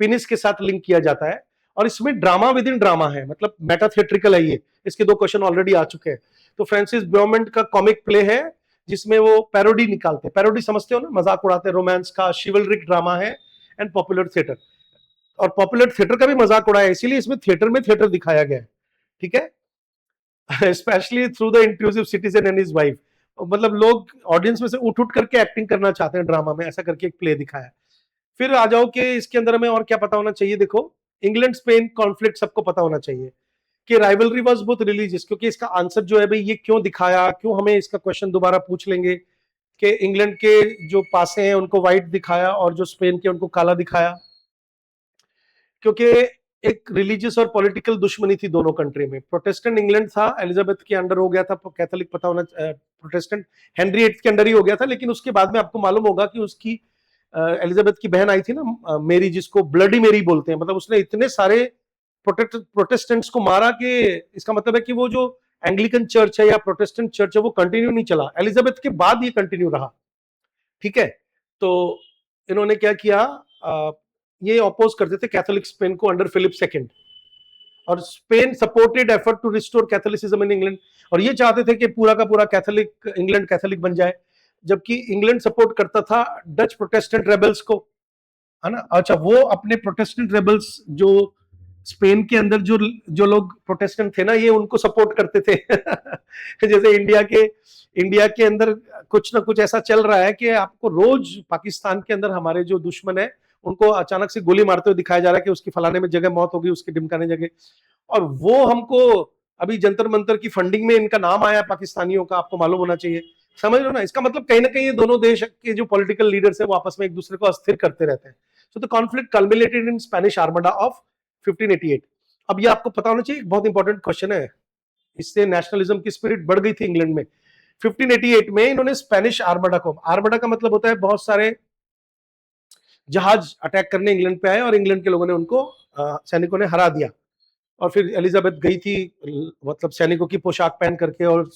पिनिस के साथ लिंक किया जाता है, और इसमें ड्रामा विद इन ड्रामा है, मतलब मेटा थिएट्रिकल है ये। इसके 2 क्वेश्चन ऑलरेडी आ चुके हैं। तो फ्रांसिस ब्यामंट का कॉमिक प्ले है जिसमें वो पैरोडी निकालते हैं, पैरोडी समझते हो ना, मजाक उड़ाते हैं, रोमांस का शिवलरिक ड्रामा है एंड पॉपुलर थिएटर। और पॉपुलर थिएटर का भी मजाक उड़ाया, इसीलिए इसमें थिएटर में थिएटर दिखाया गया है, ठीक है। Specially through the intrusive citizen and his wife, मतलब लोग ऑडियंस में से उठ उठ करके एक्टिंग करना चाहते हैं ड्रामा में, ऐसा करके एक प्ले दिखाया। फिर आ जाओ कि इसके अंदर हमें और क्या पता होना चाहिए। देखो इंग्लैंड स्पेन कॉन्फ्लिक्ट सबको पता होना चाहिए कि राइवलरी वाज बोथ रिलीजियस, क्योंकि इसका आंसर जो है भाई ये क्यों दिखाया, क्यों हमें इसका क्वेश्चन दोबारा पूछ लेंगे कि इंग्लैंड के जो पासे हैं उनको व्हाइट दिखाया और जो स्पेन के उनको काला दिखाया, क्योंकि एक रिलीजियस और पॉलिटिकल दुश्मनी थी दोनों कंट्री में। प्रोटेस्टेंट इंग्लैंड था, एलिजाबेथ के अंडर हो गया था, कैथोलिक पता होना, प्रोटेस्टेंट हेनरी VIII के अंडर ही हो गया था। लेकिन उसके बाद में आपको मालूम होगा कि उसकी एलिजाबेथ की बहन आई थी ना, मेरी, जिसको ब्लडी मेरी बोलते हैं, मतलब उसने इतने सारे प्रोटेस्टेंट्स को मारा कि इसका मतलब है कि वो जो एंग्लिकन चर्च है या प्रोटेस्टेंट चर्च है वो कंटिन्यू नहीं चला, एलिजाबेथ के बाद ये कंटिन्यू रहा, ठीक है। तो इन्होंने क्या किया, ये अपोज करते थे कैथोलिक स्पेन को अंडर फिलिप II, और Spain supported effort to restore Catholicism in England, और ये चाहते थे कि पूरा का पूरा कैथोलिक इंग्लैंड कैथोलिक बन जाए, जबकि इंग्लैंड सपोर्ट करता था डच प्रोटेस्टेंट रेबल्स को, है ना। अच्छा, वो अपने प्रोटेस्टेंट रेबल्स जो स्पेन के अंदर जो जो लोग प्रोटेस्टेंट थे ना, ये उनको सपोर्ट करते थे। जैसे इंडिया के अंदर कुछ ना कुछ ऐसा चल रहा है कि आपको रोज पाकिस्तान के अंदर हमारे जो दुश्मन है उनको अचानक से गोली मारते हुए दिखाया जा रहा है कि उसकी फलाने में जगह मौत होगी, उसकी ढिमकाने जगह, और वो हमको अभी जंतर मंतर की फंडिंग में इनका नाम आया पाकिस्तानियों का, आपको मालूम होना चाहिए। समझ लो ना, इसका मतलब कहीं ना कहीं ये दोनों देश के जो पॉलिटिकल लीडर्स है वो आपस में एक दूसरे को अस्थिर करते रहते हैं। So the conflict culminated in Spanish armada of 1588। अब ये आपको पता होना चाहिए, बहुत इंपॉर्टेंट क्वेश्चन है, इससे नेशनलिज्म की स्पिरिट बढ़ गई थी इंग्लैंड में। 1588 में इन्होंने स्पेनिश आर्मडा को, आर्मडा का मतलब होता है बहुत सारे जहाज अटैक करने इंग्लैंड पे आए और इंग्लैंड के लोगों ने उनको सैनिकों ने हरा दिया, और फिर एलिजाबेथ गई थी मतलब सैनिकों की पोशाक पहन करके और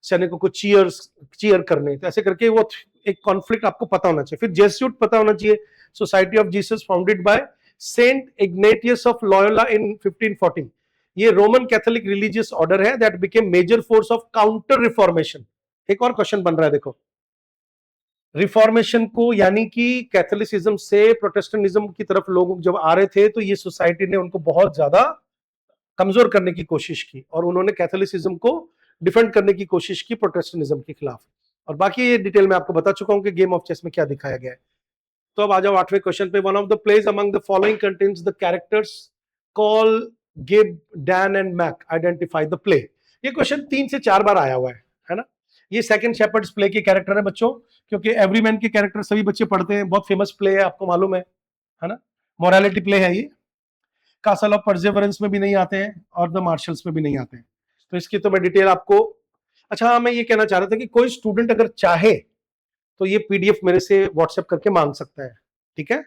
सैनिकों को चीयर करने, तो ऐसे करके वो एक कॉन्फ्लिक्ट आपको पता होना चाहिए। फिर जेस्यूट पता होना चाहिए, Society of Jesus founded by Saint Ignatius of Loyola in 1540। ये रोमन कैथोलिक रिलीजियस ऑर्डर है that became major force of counter reformation. एक और क्वेश्चन बन रहा है, देखो रिफॉर्मेशन को, यानी कि कैथोलिसिज्म से प्रोटेस्टेंटिज्म की तरफ लोग जब आ रहे थे तो ये सोसाइटी ने उनको बहुत ज्यादा कमजोर करने की कोशिश की, और उन्होंने कैथोलिसिज्म को डिफेंड करने की कोशिश की प्रोटेस्टेंटिज्म के खिलाफ। और बाकी ये डिटेल में आपको बता चुका हूं कि गेम ऑफ चेस में क्या दिखाया गया है। तो अब आ जाओ 8वें क्वेश्चन पे। One of the plays among the following contains the characters Cal, Gib, Dan and Mac, identify the play. ये क्वेश्चन 3 से 4 बार आया हुआ है ना। ये सेकंड शेपर्ड्स प्ले के कैरेक्टर है बच्चों, क्योंकि एवरीमैन के कैरेक्टर सभी बच्चे पढ़ते हैं, बहुत फेमस प्ले है, आपको मालूम है ना, मोरालिटी प्ले है ये। कासल ऑफ परसेवरेंस में भी नहीं आते हैं और द मार्शल्स में भी नहीं आते हैं, तो इसकी तो मैं डिटेल आपको, अच्छा हाँ, मैं ये कहना चाह रहा था कि कोई स्टूडेंट अगर चाहे तो ये पीडीएफ मेरे से व्हाट्सएप करके मांग सकता है, ठीक है,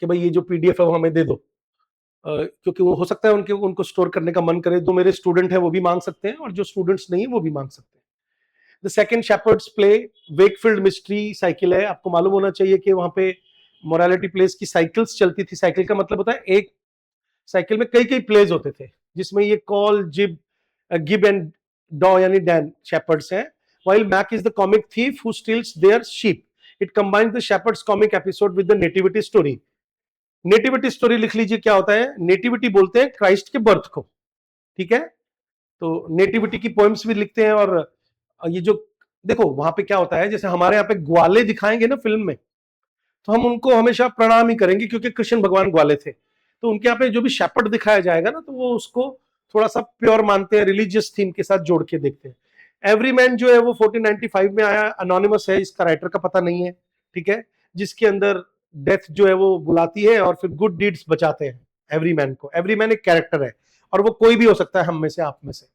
कि भाई ये जो पीडीएफ है वो हमें दे दो, क्योंकि वो हो सकता है उनको स्टोर करने का मन करे, जो मेरे स्टूडेंट है वो भी मांग सकते हैं और जो स्टूडेंट्स नहीं है वो भी मांग सकते हैं। The second Shepard's play Wakefield mystery cycle है, आपको मालूम होना चाहिए कि वहां पे मोरालिटी प्लेस की साइकिल्स चलती थी। साइकिल का मतलब होता है एक साइकिल में कई कई प्लेज होते थे, जिसमें ये कॉल गिब एंड डॉ यानी डैन शेपर्ड्स हैं, while Mac is the comic thief who steals their sheep. It combines the shepherd's comic episode with the nativity story. Nativity story लिख लीजिए, क्या होता है नेटिविटी, बोलते हैं क्राइस्ट के बर्थ को, ठीक है, तो नेटिविटी की पोएम्स भी लिखते हैं। और ये जो देखो वहां पे क्या होता है, जैसे हमारे यहाँ पे ग्वाले दिखाएंगे ना फिल्म में, तो हम उनको हमेशा प्रणाम ही करेंगे क्योंकि कृष्ण भगवान ग्वाले थे, तो उनके यहाँ पे जो भी शेपर्ड दिखाया जाएगा ना, तो वो उसको थोड़ा सा प्योर मानते हैं, रिलीजियस थीम के साथ जोड़ के देखते हैं। एवरीमैन जो है वो 1495 में आया, अनोनिमस है, इसका राइटर का पता नहीं है, ठीक है, जिसके अंदर डेथ जो है वो बुलाती है और फिर गुड डीड्स बचाते हैं एवरीमैन को। एवरीमैन एक कैरेक्टर है और वो कोई भी हो सकता है, हम में से, आप में से।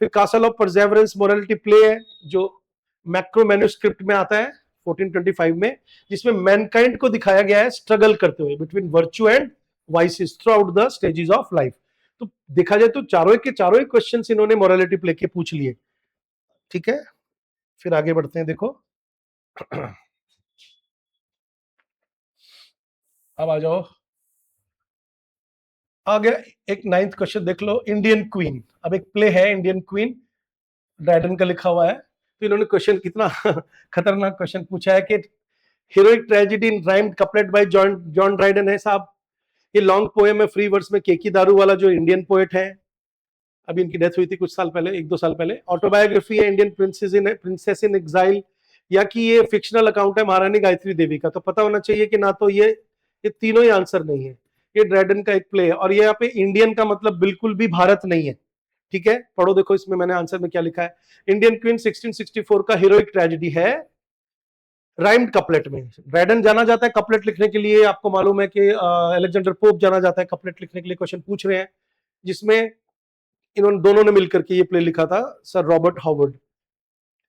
फिर castle of Perseverance morality play है, जो मैक्रो मैन्युस्क्रिप्ट में आता है 1425 में, जिसमें मैनकाइंड को दिखाया गया है स्ट्रगल करते हुए between virtue and vices through out the stages of life. तो देखा जाए तो चारों के चारों ही क्वेश्चन इन्होंने मोरालिटी प्ले के पूछ लिए, ठीक है। फिर आगे बढ़ते हैं, देखो अब आ जाओ आगे, एक 9th क्वेश्चन देख लो, इंडियन क्वीन। अब एक प्ले है इंडियन क्वीन, ड्राइडन का लिखा हुआ है, तो इन्होंने क्वेश्चन कितना खतरनाक क्वेश्चन पूछा है कि हीरोइक ट्रेजेडी इन rhymed couplet bye John John Dryden है साहब। ये लॉन्ग पोएम है फ्री वर्ड्स में, केकी दारू वाला जो इंडियन पोएट है, अभी इनकी डेथ हुई थी कुछ साल पहले, 1-2 साल पहले। ऑटोबायोग्राफी है इंडियन प्रिंसेस इन एग्जाइल, या कि ये फिक्शनल अकाउंट है महारानी गायत्री देवी का। तो पता होना चाहिए कि ना तो ये तीनों ही आंसर नहीं है, ये ड्रैडन का एक प्ले है, और ये यहाँ पे इंडियन का मतलब बिल्कुल भी भारत नहीं है, ठीक है। पढ़ो देखो इसमें मैंने आंसर में क्या लिखा है, इंडियन क्वीन 1664 का हीरोइक ट्रेजेडी है राइम्ड कपलेट में। ड्रैडन जाना जाता है कपलेट लिखने के लिए, आपको मालूम है कि अलेक्जेंडर पोप जाना जाता है कपलेट लिखने के लिए। क्वेश्चन पूछ रहे हैं जिसमें इन्होंने दोनों ने मिलकर के ये प्ले लिखा था, सर रॉबर्ट हॉवर्ड।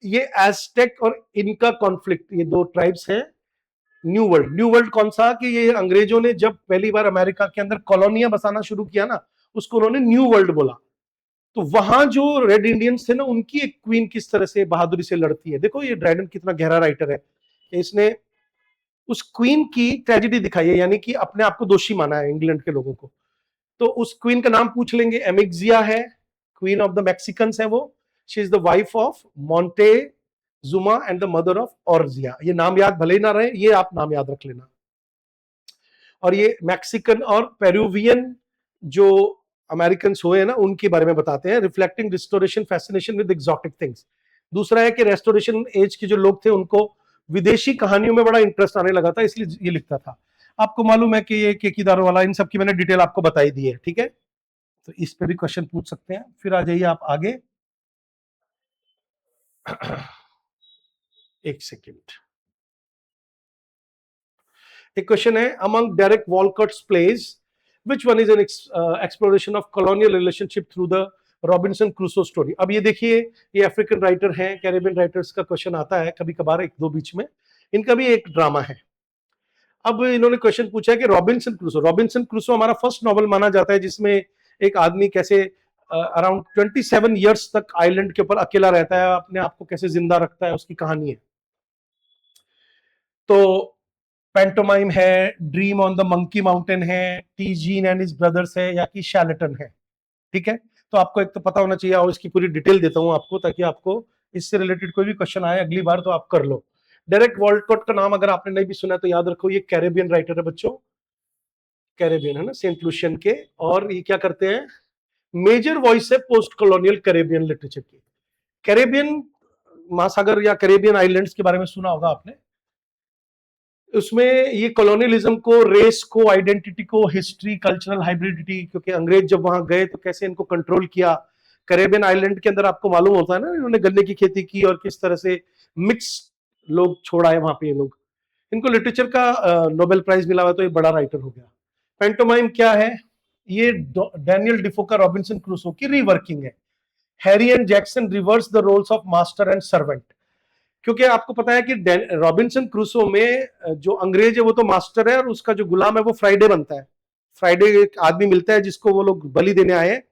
ये एज़टेक और इनका कॉन्फ्लिक्ट, ये दो ट्राइब्स हैं। न्यू वर्ल्ड, न्यू वर्ल्ड कौन सा, कि ये अंग्रेजों ने जब पहली बार अमेरिका के अंदर कॉलोनियां बसाना शुरू किया ना, उसको उन्होंने न्यू वर्ल्ड बोला। तो वहां जो रेड इंडियंस थे ना, उनकी एक क्वीन किस तरह से बहादुरी से लड़ती है। देखो ये ड्रैडन कितना गहरा राइटर है, इसने उस क्वीन की ट्रेजेडी दिखाई है, यानी कि अपने आप को दोषी माना है इंग्लैंड के लोगों को। तो उस क्वीन का नाम पूछ लेंगे, एमिक्सिया है, क्वीन ऑफ द मैक्सिकन्स है वो। She is the wife of Monte जुमा एंड द मदर ऑफ ऑर्जिया। ये नाम याद भले ही ना रहे, ये आप नाम याद रख लेना। और ये मैक्सिकन और पेरुवियन जो अमेरिकन हुए ना, उनके बारे में बताते हैं, reflecting restoration fascination with exotic things. दूसरा है कि रेस्टोरेशन एज के जो लोग थे उनको विदेशी कहानियों में बड़ा इंटरेस्ट आने लगा था, इसलिए ये लिखता था। आपको मालूम है कि ये केकीदार वाला, इन सब की मैंने डिटेल आपको बताई दी है, ठीक है, तो इस पे भी क्वेश्चन पूछ सकते हैं। फिर आ जाइए आप आगे एक सेकेंड, एक क्वेश्चन है, among Derek Walcott's plays which one is an exploration of colonial relationship through the Robinson Crusoe story. अब ये देखिए, ये अफ्रीकन राइटर हैं, कैरेबियन राइटर्स का क्वेश्चन आता है कभी कभार, एक दो बीच में, इनका भी एक ड्रामा है। अब इन्होंने क्वेश्चन पूछा है कि रॉबिन्सन क्रूसो हमारा फर्स्ट नॉवल माना जाता है, जिसमें एक आदमी कैसे अराउंड 27 ईयर्स तक आइलैंड के ऊपर अकेला रहता है, अपने आप को कैसे जिंदा रखता है, उसकी कहानी है। तो पेंटोमाइम है, dream on the monkey mountain है, Ti Jean and his brothers है, या कि शैलेटन है, ठीक है। तो आपको एक तो पता होना चाहिए, और इसकी पूरी डिटेल देता हूं आपको, ताकि आपको इससे रिलेटेड कोई भी क्वेश्चन आए अगली बार तो आप कर लो। डेरेक वॉलकॉट का नाम अगर आपने नहीं भी सुना तो याद रखो, ये कैरेबियन राइटर है बच्चों, कैरेबियन है ना, सेंट लुशियन के। और ये क्या करते हैं, मेजर वॉइस है पोस्ट कॉलोनियल कैरेबियन लिटरेचर की। कैरेबियन महासागर या कैरेबियन आइलैंड्स के बारे में सुना होगा आपने, उसमें ये कॉलोनियलिज्म को, रेस को, आइडेंटिटी को, हिस्ट्री, कल्चरल हाइब्रिडिटी, क्योंकि अंग्रेज जब वहां गए तो कैसे इनको कंट्रोल किया, कैरेबियन आइलैंड के अंदर आपको मालूम होता है ना, इन्होंने गन्ने की खेती की और किस तरह से मिक्स लोग छोड़ा है वहां पे ये लोग। इनको लिटरेचर का नोबेल प्राइज मिला हुआ, तो ये बड़ा राइटर हो गया। पेंटोमाइम क्या है? ये डैनियल डिफो का रॉबिन्सन क्रूसो की रीवर्किंग है। Harry and Jackson reverse the roles of master and servant. क्योंकि आपको पता है कि रॉबिन्सन क्रूसो में जो अंग्रेज है वो तो मास्टर है, और उसका जो गुलाम है वो फ्राइडे बनता है। फ्राइडे एक आदमी मिलता है जिसको वो लोग बलि देने आए हैं,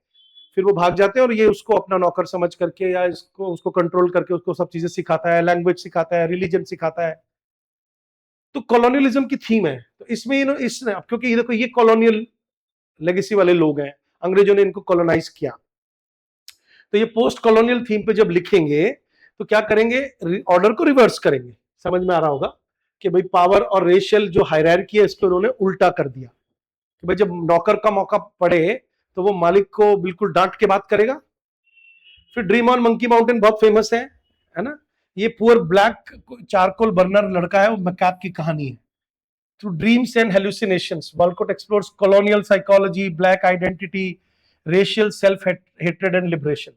फिर वो भाग जाते हैं और ये उसको अपना नौकर समझ करके या इसको उसको कंट्रोल करके उसको सब चीजें सिखाता है, लैंग्वेज सिखाता है, रिलीजन सिखाता है। तो कॉलोनियलिज्म की थीम है। तो इसमें इसने, क्योंकि ये देखो ये कॉलोनियल लेगेसी वाले लोग हैं, अंग्रेजों ने इनको कॉलोनाइज किया, तो ये पोस्ट कॉलोनियल थीम पे जब लिखेंगे तो क्या करेंगे, ऑर्डर को रिवर्स करेंगे। समझ में आ रहा होगा कि भाई पावर और रेशियल जो हायरार्की है इसको उन्होंने उल्टा कर दिया कि भाई जब नौकर का मौका पड़े तो वो मालिक को बिल्कुल डांट के बात करेगा। फिर ड्रीम ऑन मंकी माउंटेन बहुत फेमस है ना। ये पुअर ब्लैक चारकोल बर्नर लड़का है, वो मैकैप की कहानी है। Through dreams and hallucinations Walcott explores colonial psychology, black identity, racial self hatred and liberation.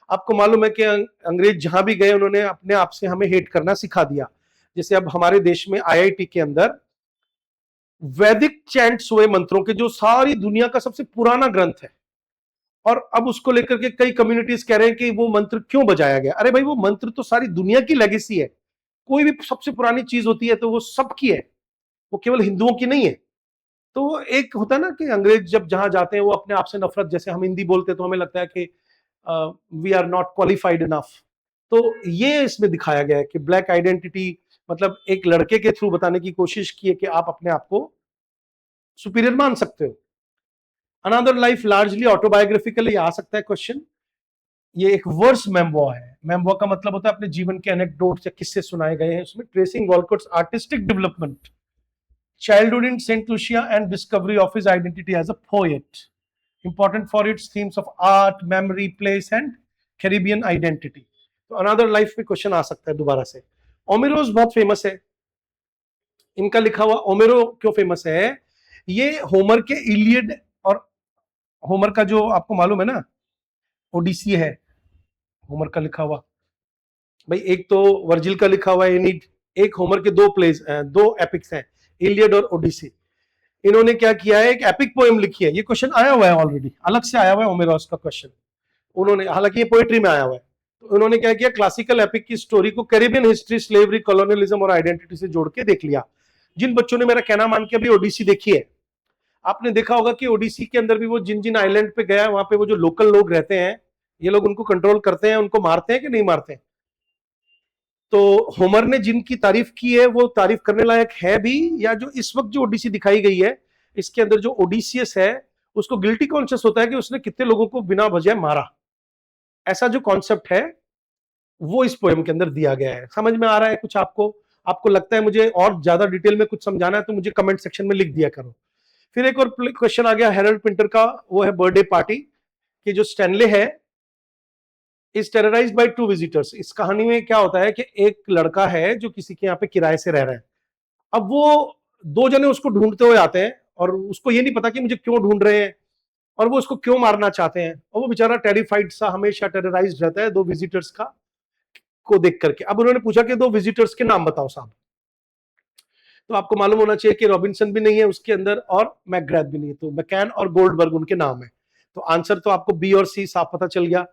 आपको मालूम है कि अंग्रेज जहां भी गए उन्होंने अपने आप से हमें हेट करना सिखा दिया। जैसे अब हमारे देश में आईआईटी के अंदर वैदिक चैंट्स हुए मंत्रों के, जो सारी दुनिया का सबसे पुराना ग्रंथ है, और अब उसको लेकर के कई कम्युनिटीज कह रहे हैं कि वो मंत्र क्यों बजाया गया। अरे भाई वो मंत्र तो सारी दुनिया की लेगेसी है। कोई भी सबसे पुरानी चीज होती है तो वो सबकी है, वो केवल हिंदुओं की नहीं है। तो एक होता है ना कि अंग्रेज जब जहां जाते हैं वो अपने आप से नफरत, जैसे हम हिंदी बोलते हैं तो हमें लगता है कि we are not qualified enough. तो ये इसमें दिखाया गया है कि ब्लैक आइडेंटिटी मतलब एक लड़के के थ्रू बताने की कोशिश की है कि आप अपने आप को सुपीरियर मान सकते हो। अनदर लाइफ लार्जली ऑटोबायोग्राफिकली आ सकता है क्वेश्चन। ये एक वर्स मेमोआ है। मेमोआ का मतलब होता है अपने जीवन के एनेक्डोट्स या किस्से सुनाए गए हैं उसमें। Tracing Walcott's artistic development, childhood in St. Lucia and discovery of his identity as a poet, important for its themes of art, memory, place and Caribbean identity. तो अनदर लाइफ में क्वेश्चन आ सकता है दोबारा से। ओमेरोस बहुत famous है, इनका लिखा हुआ। ओमेरो क्यों फेमस है? ये होमर के इलियड और होमर का जो आपको मालूम है ना ओडिसी है, होमर का लिखा हुआ। भाई एक तो वर्जिल का लिखा हुआ है एनीड, एक होमर के दो प्लेस, दो एपिक्स हैं, इलियड और ओडिसी। इन्होंने क्या किया है, एक एपिक पोएम लिखी है। ये क्वेश्चन आया हुआ है ऑलरेडी, अलग से आया हुआ है ओमेरोस का क्वेश्चन। उन्होंने, हालांकि ये पोएट्री में आया हुआ है, तो उन्होंने क्या किया, क्लासिकल एपिक की स्टोरी को कैरिबियन हिस्ट्री, स्लेवरी, कॉलोनियलिज्म और आइडेंटिटी से जोड़ के देख लिया। जिन बच्चों ने मेरा कहना मान के अभी ओडिसी देखी है, आपने देखा होगा कि ओडिसी के अंदर भी वो जिन जिन आइलैंड पे गया वहां पे वो जो लोकल लोग रहते हैं, ये लोग उनको कंट्रोल करते हैं, उनको मारते हैं कि नहीं मारते हैं। तो होमर ने जिनकी तारीफ की है वो तारीफ करने लायक है भी, या जो इस वक्त जो ओडिसी दिखाई गई है इसके अंदर जो ओडिसियस है उसको गिल्टी कॉन्शियस होता है कि उसने कितने लोगों को बिना वजह मारा। ऐसा जो कॉन्सेप्ट है वो इस पोएम के अंदर दिया गया है। समझ में आ रहा है कुछ आपको? आपको लगता है मुझे और ज्यादा डिटेल में कुछ समझाना है तो मुझे कमेंट सेक्शन में लिख दिया करो। फिर एक और क्वेश्चन आ गया हेरल्ड पिंटर का, वो है बर्थडे पार्टी कि जो स्टैनले है इज टेरराइज्ड बाय टू विजिटर्स। इस कहानी में क्या होता है कि एक लड़का है जो किसी के यहाँ पे किराए से रह रहा है। अब वो दो जने उसको ढूंढते हुए आते हैं और उसको ये नहीं पता कि मुझे क्यों ढूंढ रहे हैं और वो उसको क्यों मारना चाहते हैं, और वो बेचारा टेरिफाइड सा हमेशा टेरराइज्ड रहता है दो विजिटर्स का को देख करके। अब उन्होंने पूछा कि दो विजिटर्स के नाम बताओ साहब। तो आपको मालूम होना चाहिए कि रॉबिन्सन भी नहीं है उसके अंदर और मैकग्रैथ भी नहीं है, तो मैकैन और गोल्डबर्ग उनके नाम है। तो आंसर तो आपको बी और सी साफ पता चल गया।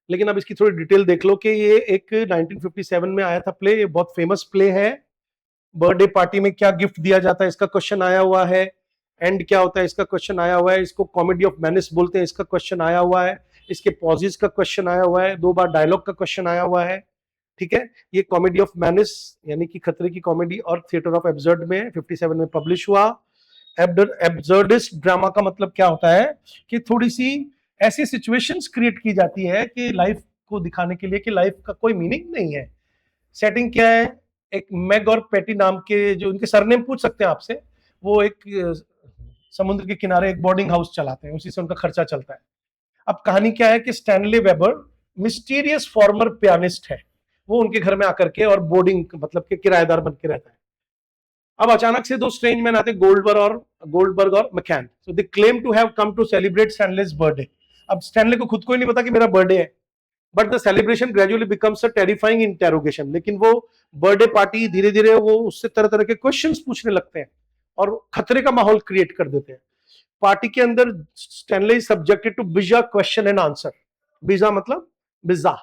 लेकिन अब इसकी थोड़ी डिटेल देख लो कि ये एक 1957 में आया था प्ले, ये बहुत फेमस प्ले है। बर्थडे पार्टी में क्या गिफ्ट दिया जाता है इसका क्वेश्चन आया हुआ है। एंड क्या होता है इसका क्वेश्चन आया हुआ है। इसको कॉमेडी ऑफ मैनिस बोलते हैं, इसका क्वेश्चन आया हुआ है। इसके पॉजेस का क्वेश्चन आया हुआ है, दो बार डायलॉग का क्वेश्चन आया हुआ है। ठीक है, ये कॉमेडी ऑफ मैनिस यानी कि खतरे की कॉमेडी और थिएटर ऑफ एब्सर्ड में 57 में पब्लिश हुआ। एब्सर्डिस्ट ड्रामा का मतलब क्या होता है कि थोड़ी सी ऐसी सिचुएशंस क्रिएट की जाती है कि लाइफ को दिखाने के लिए कि लाइफ का कोई मीनिंग नहीं है। सेटिंग क्या है, एक मैग और पेटी नाम के, जो उनके सरनेम पूछ सकते हैं आपसे, वो एक समुद्र के किनारे एक बोर्डिंग हाउस चलाते हैं, उसी से उनका खर्चा चलता है। अब कहानी क्या है कि Stanley weber mysterious farmer pianist है, वो उनके घर में आकर के और बोर्डिंग मतलब के किराएदार बन के रहता है। अब अचानक से दो स्ट्रेंज मैन आते, गोल्डबर्ग और McCann. So they claim to have come to celebrate Stanley's birthday. अब स्टैनले को खुद को ही नहीं पता कि मेरा बर्थडे है, but the celebration gradually becomes a terrifying interrogation. लेकिन वो बर्थडे पार्टी धीरे धीरे वो उससे तरह तरह के क्वेश्चंस पूछने लगते हैं और खतरे का माहौल क्रिएट कर देते हैं। पार्टी के अंदर स्टैनले सब्जेक्टेड टू बिजा क्वेश्चन एंड आंसर। बिजा मतलब बिजा,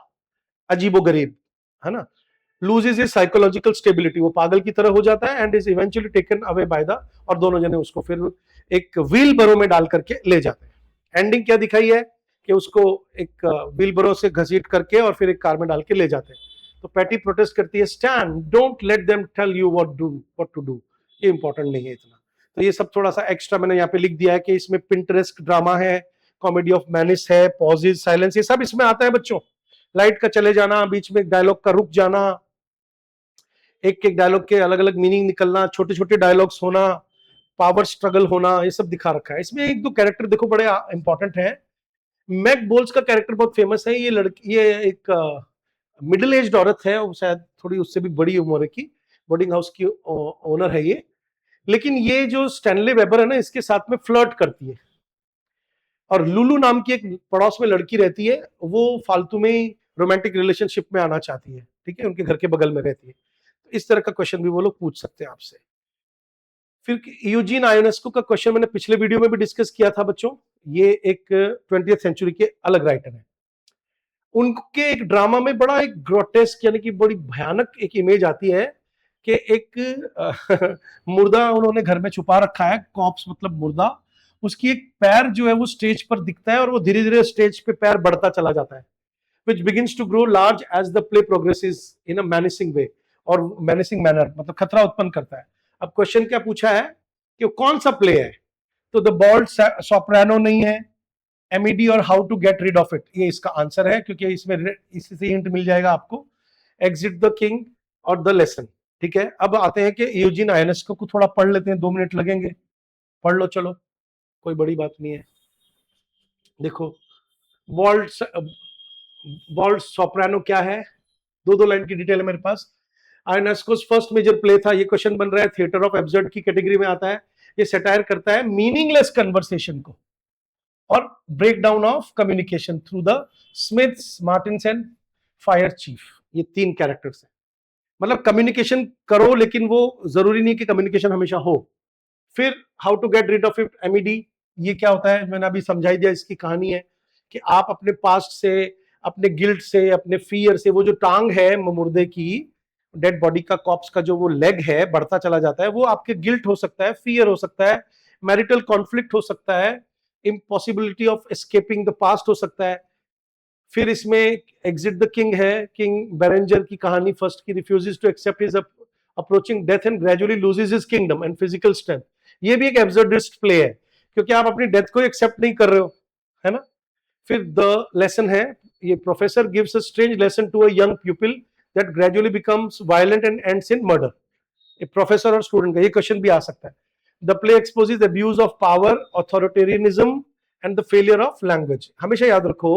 अजीबोगरीब, है ना। लूजेस इज साइकोलॉजिकल स्टेबिलिटी, वो पागल की तरह हो जाता है and is eventually taken away by the, और दोनों जने उसको फिर एक व्हील बरो में डाल करके ले जाते हैं। एंडिंग क्या दिखाई है कि उसको एक व्हील बरो से घसीट करके और फिर एक कार में डाल के ले जाते हैं। तो पैटी प्रोटेस्ट करती है, Stan, don't let them tell you what to do. ये इंपॉर्टेंट नहीं है इतना। तो ये सब थोड़ा सा एक्स्ट्रा मैंने यहाँ पे लिख दिया है कि इसमें पिंटरेस्ट ड्रामा है, कॉमेडी ऑफ मैनिस है, पॉजेज, साइलेंस, ये सब इसमें आता है बच्चों। लाइट का चले जाना, बीच में डायलॉग का रुक जाना, एक एक डायलॉग के अलग अलग मीनिंग निकलना, छोटे छोटे डायलॉग्स होना, पावर स्ट्रगल होना, ये सब दिखा रखा है। इसमें एक दो कैरेक्टर देखो बड़े इंपॉर्टेंट है। मैक बोल्स का कैरेक्टर बहुत फेमस है। ये लड़की, ये एक मिडिल एज्ड औरत है, शायद थोड़ी उससे भी बड़ी उम्र की, बोर्डिंग हाउस की ओनर है ये। लेकिन ये जो स्टैनले वेबर है ना, इसके साथ में फ्लर्ट करती है। और लुलू नाम की एक पड़ोस में लड़की रहती है, वो फालतू में ही रोमांटिक रिलेशनशिप में आना चाहती है, ठीक है, उनके घर के बगल में रहती है। इस तरह का क्वेश्चन भी वो लोग पूछ सकते हैं आपसे। फिर यूजीन आयोनेस्को का क्वेश्चन मैंने पिछले वीडियो में भी डिस्कस किया था बच्चों। ये एक 20th सेंचुरी के अलग राइटर हैं। उनके एक ड्रामा में बड़ा एक ग्रोटेस्क यानी कि बड़ी भयानक एक इमेज आती है कि एक मुर्दा उन्होंने घर में छुपा रखा है, कॉप्स मतलब मुर्दा, उसकी एक पैर जो है वो स्टेज पर दिखता है और वो धीरे धीरे स्टेज पे पैर बढ़ता चला जाता है, which begins to grow large as the play progresses in a menacing way, और menacing manner मतलब खतरा उत्पन्न करता है। अब क्वेश्चन क्या पूछा है कि कौन सा प्ले है, तो द बॉल्ड सोप्रानो नहीं है, एमईडी और how to get rid of it ये इसका आंसर है, क्योंकि इसमें इसी से हिंट मिल जाएगा आपको। एग्जिट द किंग और द लेसन, ठीक है। अब आते हैं कि यूजीन आयोनेस्को को थोड़ा पढ़ लेते हैं, 2 मिनट लगेंगे, पढ़ लो चलो, कोई बड़ी बात नहीं है। देखो बॉल्ड सोप्रानो क्या है, दो लाइन की डिटेल है मेरे पास। आयोनेस्कोस फर्स्ट मेजर प्ले था, ये क्वेश्चन बन रहा है, थिएटर ऑफ एब्सर्ड की कैटेगरी में आता है। ये सटायर करता है मीनिंगलेस कन्वर्सेशन को और break down of communication through the Smiths, Martins and fire chief. ये 3 कैरेक्टर्स हैं। मतलब कम्युनिकेशन करो, लेकिन वो जरूरी नहीं कि कम्युनिकेशन हमेशा हो। फिर how to get rid of it, M E D, ये क्या होता है मैंने अभी समझाई दिया। इसकी कहानी है कि आप अपने पास्ट से, अपने गिल्ट से, अपने फियर से, वो जो टांग है मुर्दे की, डेड बॉडी का, कॉप्स का जो वो लेग है बढ़ता चला जाता है, वो आपके गिल्ट हो सकता है, फियर हो सकता है, मैरिटल कॉन्फ्लिक्ट हो सकता है, impossibility of escaping the past हो सकता है। फिर इसमें एग्जिट द किंग है, किंग बेरेंजर की कहानी फर्स्ट की, refuses to accept his approaching death and gradually loses his kingdom and physical strength. ये भी एक एब्सर्डिस्ट प्ले है, क्योंकि आप अपनी डेथ को एक्सेप्ट नहीं कर रहे हो, है ना। फिर द लेसन है, ये professor gives a strange lesson to a young pupil that gradually becomes violent and ends in murder. एक प्रोफेसर और स्टूडेंट का ये क्वेश्चन भी आ सकता है। The play exposes abuse of power, authoritarianism and the failure of language. हमेशा याद रखो,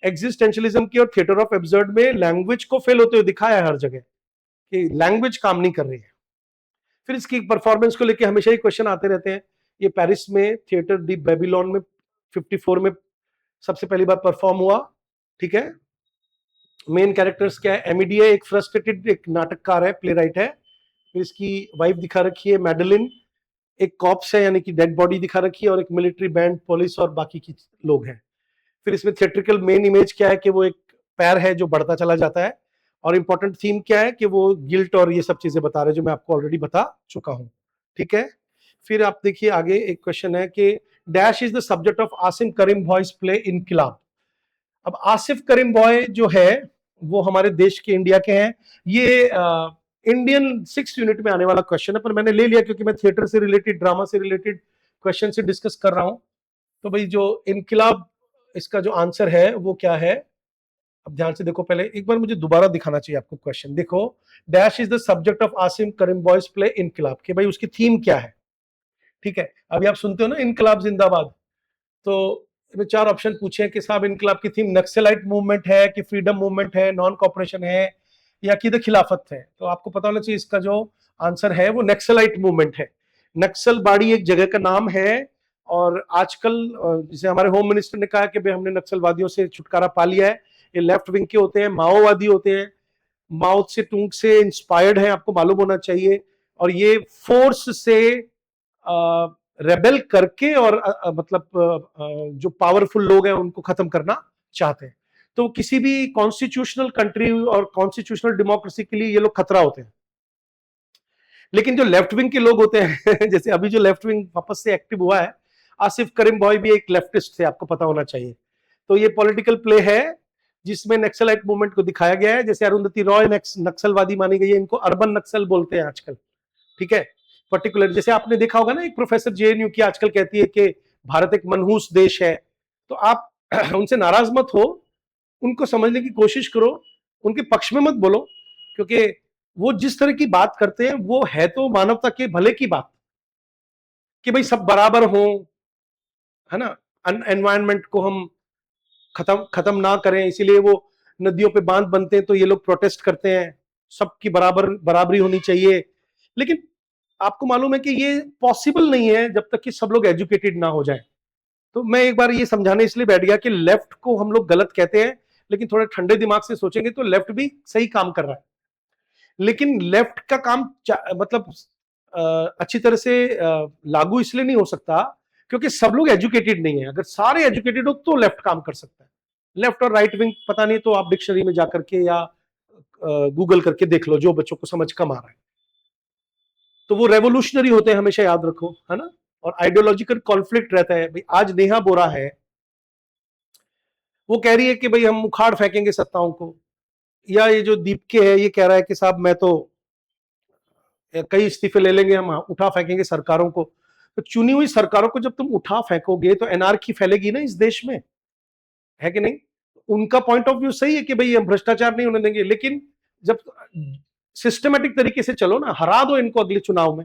एग्जिस्टेंशियलिज्म की और थिएटर ऑफ एब्सर्ड में लैंग्वेज को फेल होते हुए दिखाया है हर जगह कि लैंग्वेज काम नहीं कर रही है। फिर इसकी परफॉर्मेंस को लेके हमेशा ही क्वेश्चन आते रहते हैं। ये पेरिस में थिएटर दी बेबीलोन में 54 में सबसे पहली बार परफॉर्म हुआ, ठीक है। मेन कैरेक्टर्स क्या है, एमिडी है, एक फ्रस्ट्रेटेड एक नाटककार है, प्ले राइट है। फिर इसकी वाइफ दिखा रखी है मैडलिन, एक कॉप्स है यानी कि डेड बॉडी दिखा रखी है, और एक मिलिट्री बैंड, पुलिस और बाकी की लोग हैं। फिर इसमें थिएट्रिकल मेन इमेज क्या है कि वो एक पैर है जो बढ़ता चला जाता है, और इंपॉर्टेंट थीम क्या है कि वो गिल्ट और ये सब चीजें बता रहे हैं जो मैं आपको ऑलरेडी बता चुका हूं, ठीक है। फिर आप देखिए आगे एक क्वेश्चन है कि dash is the subject of Asim Currimbhoy's play Inquilab. अब आसिफ करीम बॉय जो है वो हमारे देश के, इंडिया के हैं। ये इंडियन 6th यूनिट में आने वाला क्वेश्चन है, पर मैंने ले लिया क्योंकि मैं थिएटर से रिलेटेड, ड्रामा से रिलेटेड क्वेश्चन से डिस्कस कर रहा हूं। तो भाई जो इनकिलाब, इसका जो आंसर है वो क्या है, अब ध्यान से देखो, पहले एक बार मुझे दोबारा दिखाना चाहिए आपको क्वेश्चन। देखो, dash is the subject of Asim Currimbhoy's play Inquilab, कि भाई उसकी थीम क्या है, ठीक है। अभी आप सुनते हो ना इनकलाब जिंदाबाद, तो 4 ऑप्शन पूछे कि साहब इनकलाब की थीम नक्सलाइट मूवमेंट है कि फ्रीडम मूवमेंट है, नॉन कॉपरेशन है, या कि द खिलाफत है। तो आपको पता होना चाहिए इसका जो आंसर है वो नक्सलाइट मूवमेंट है। नक्सलबाड़ी एक जगह का नाम है, और आजकल जैसे हमारे होम मिनिस्टर ने कहा कि भाई हमने नक्सलवादियों से छुटकारा पा लिया है, ये लेफ्ट विंग के होते हैं, माओवादी होते हैं, माओ से टूंग से इंस्पायर्ड है, आपको मालूम होना चाहिए। और ये फोर्स से रेबेल करके और मतलब जो पावरफुल लोग हैं उनको खत्म करना चाहते हैं। तो किसी भी कॉन्स्टिट्यूशनल कंट्री और कॉन्स्टिट्यूशनल डेमोक्रेसी के लिए ये लोग खतरा होते हैं। लेकिन जो लेफ्ट विंग के लोग होते हैं जैसे अभी जो लेफ्ट विंग वापस से एक्टिव हुआ है, आसिफ करीम बॉय भी एक लेफ्टिस्ट थे, आपको पता होना चाहिए। तो ये पॉलिटिकल प्ले है जिसमें नक्सलाइट मूवमेंट को दिखाया गया है। जैसे अरुंधति रॉय नक्सलवादी मानी गई है, इनको अर्बन नक्सल बोलते हैं आजकल, ठीक है। पर्टिकुलर जैसे आपने देखा होगा ना, एक प्रोफेसर जेएनयू की आजकल कहती है कि भारत एक मनहूस देश है। तो आप उनसे नाराज मत हो, उनको समझने की कोशिश करो, उनके पक्ष में मत बोलो, क्योंकि वो जिस तरह की बात करते हैं वो है तो मानवता के भले की बात, कि भाई सब बराबर हो, है ना, एनवायरनमेंट को हम खत्म खत्म ना करें, इसीलिए वो नदियों पे बांध बनते हैं तो ये लोग प्रोटेस्ट करते हैं, सबकी बराबरी होनी चाहिए। लेकिन आपको मालूम है कि ये पॉसिबल नहीं है जब तक कि सब लोग एजुकेटेड ना हो जाए। तो मैं एक बार ये समझाने इसलिए बैठ गया कि लेफ्ट को हम लोग गलत कहते हैं, लेकिन थोड़े ठंडे दिमाग से सोचेंगे तो लेफ्ट भी सही काम कर रहा है। लेकिन लेफ्ट का काम मतलब अच्छी तरह से लागू इसलिए नहीं हो सकता क्योंकि सब लोग एजुकेटेड नहीं है। अगर सारे एजुकेटेड हो तो लेफ्ट काम कर सकता है। लेफ्ट और राइट विंग पता नहीं, तो आप डिक्शनरी में जाकर के या गूगल करके देख लो, जो बच्चों को समझ कम आ रहा है। तो वो रेवोल्यूशनरी होते हैं, हमेशा याद रखो, है ना। और आइडियोलॉजिकल कॉन्फ्लिक्ट रहता है। भाई आज नेहा बोरा है, वो कह रही है कि भाई हम उखाड़ फेंकेंगे सत्ताओं को, या ये जो दीपके है ये कह रहा है कि साहब मैं तो कई इस्तीफे ले लेंगे, हम उठा फेंकेंगे सरकारों को। तो चुनी हुई सरकारों को जब तुम उठा फेंकोगे तो एनार्की फैलेगी ना इस देश में, है कि नहीं। उनका पॉइंट ऑफ व्यू सही है कि भाई हम भ्रष्टाचार नहीं होने देंगे, लेकिन जब सिस्टमेटिक तरीके से चलो ना, हरा दो इनको अगले चुनाव में,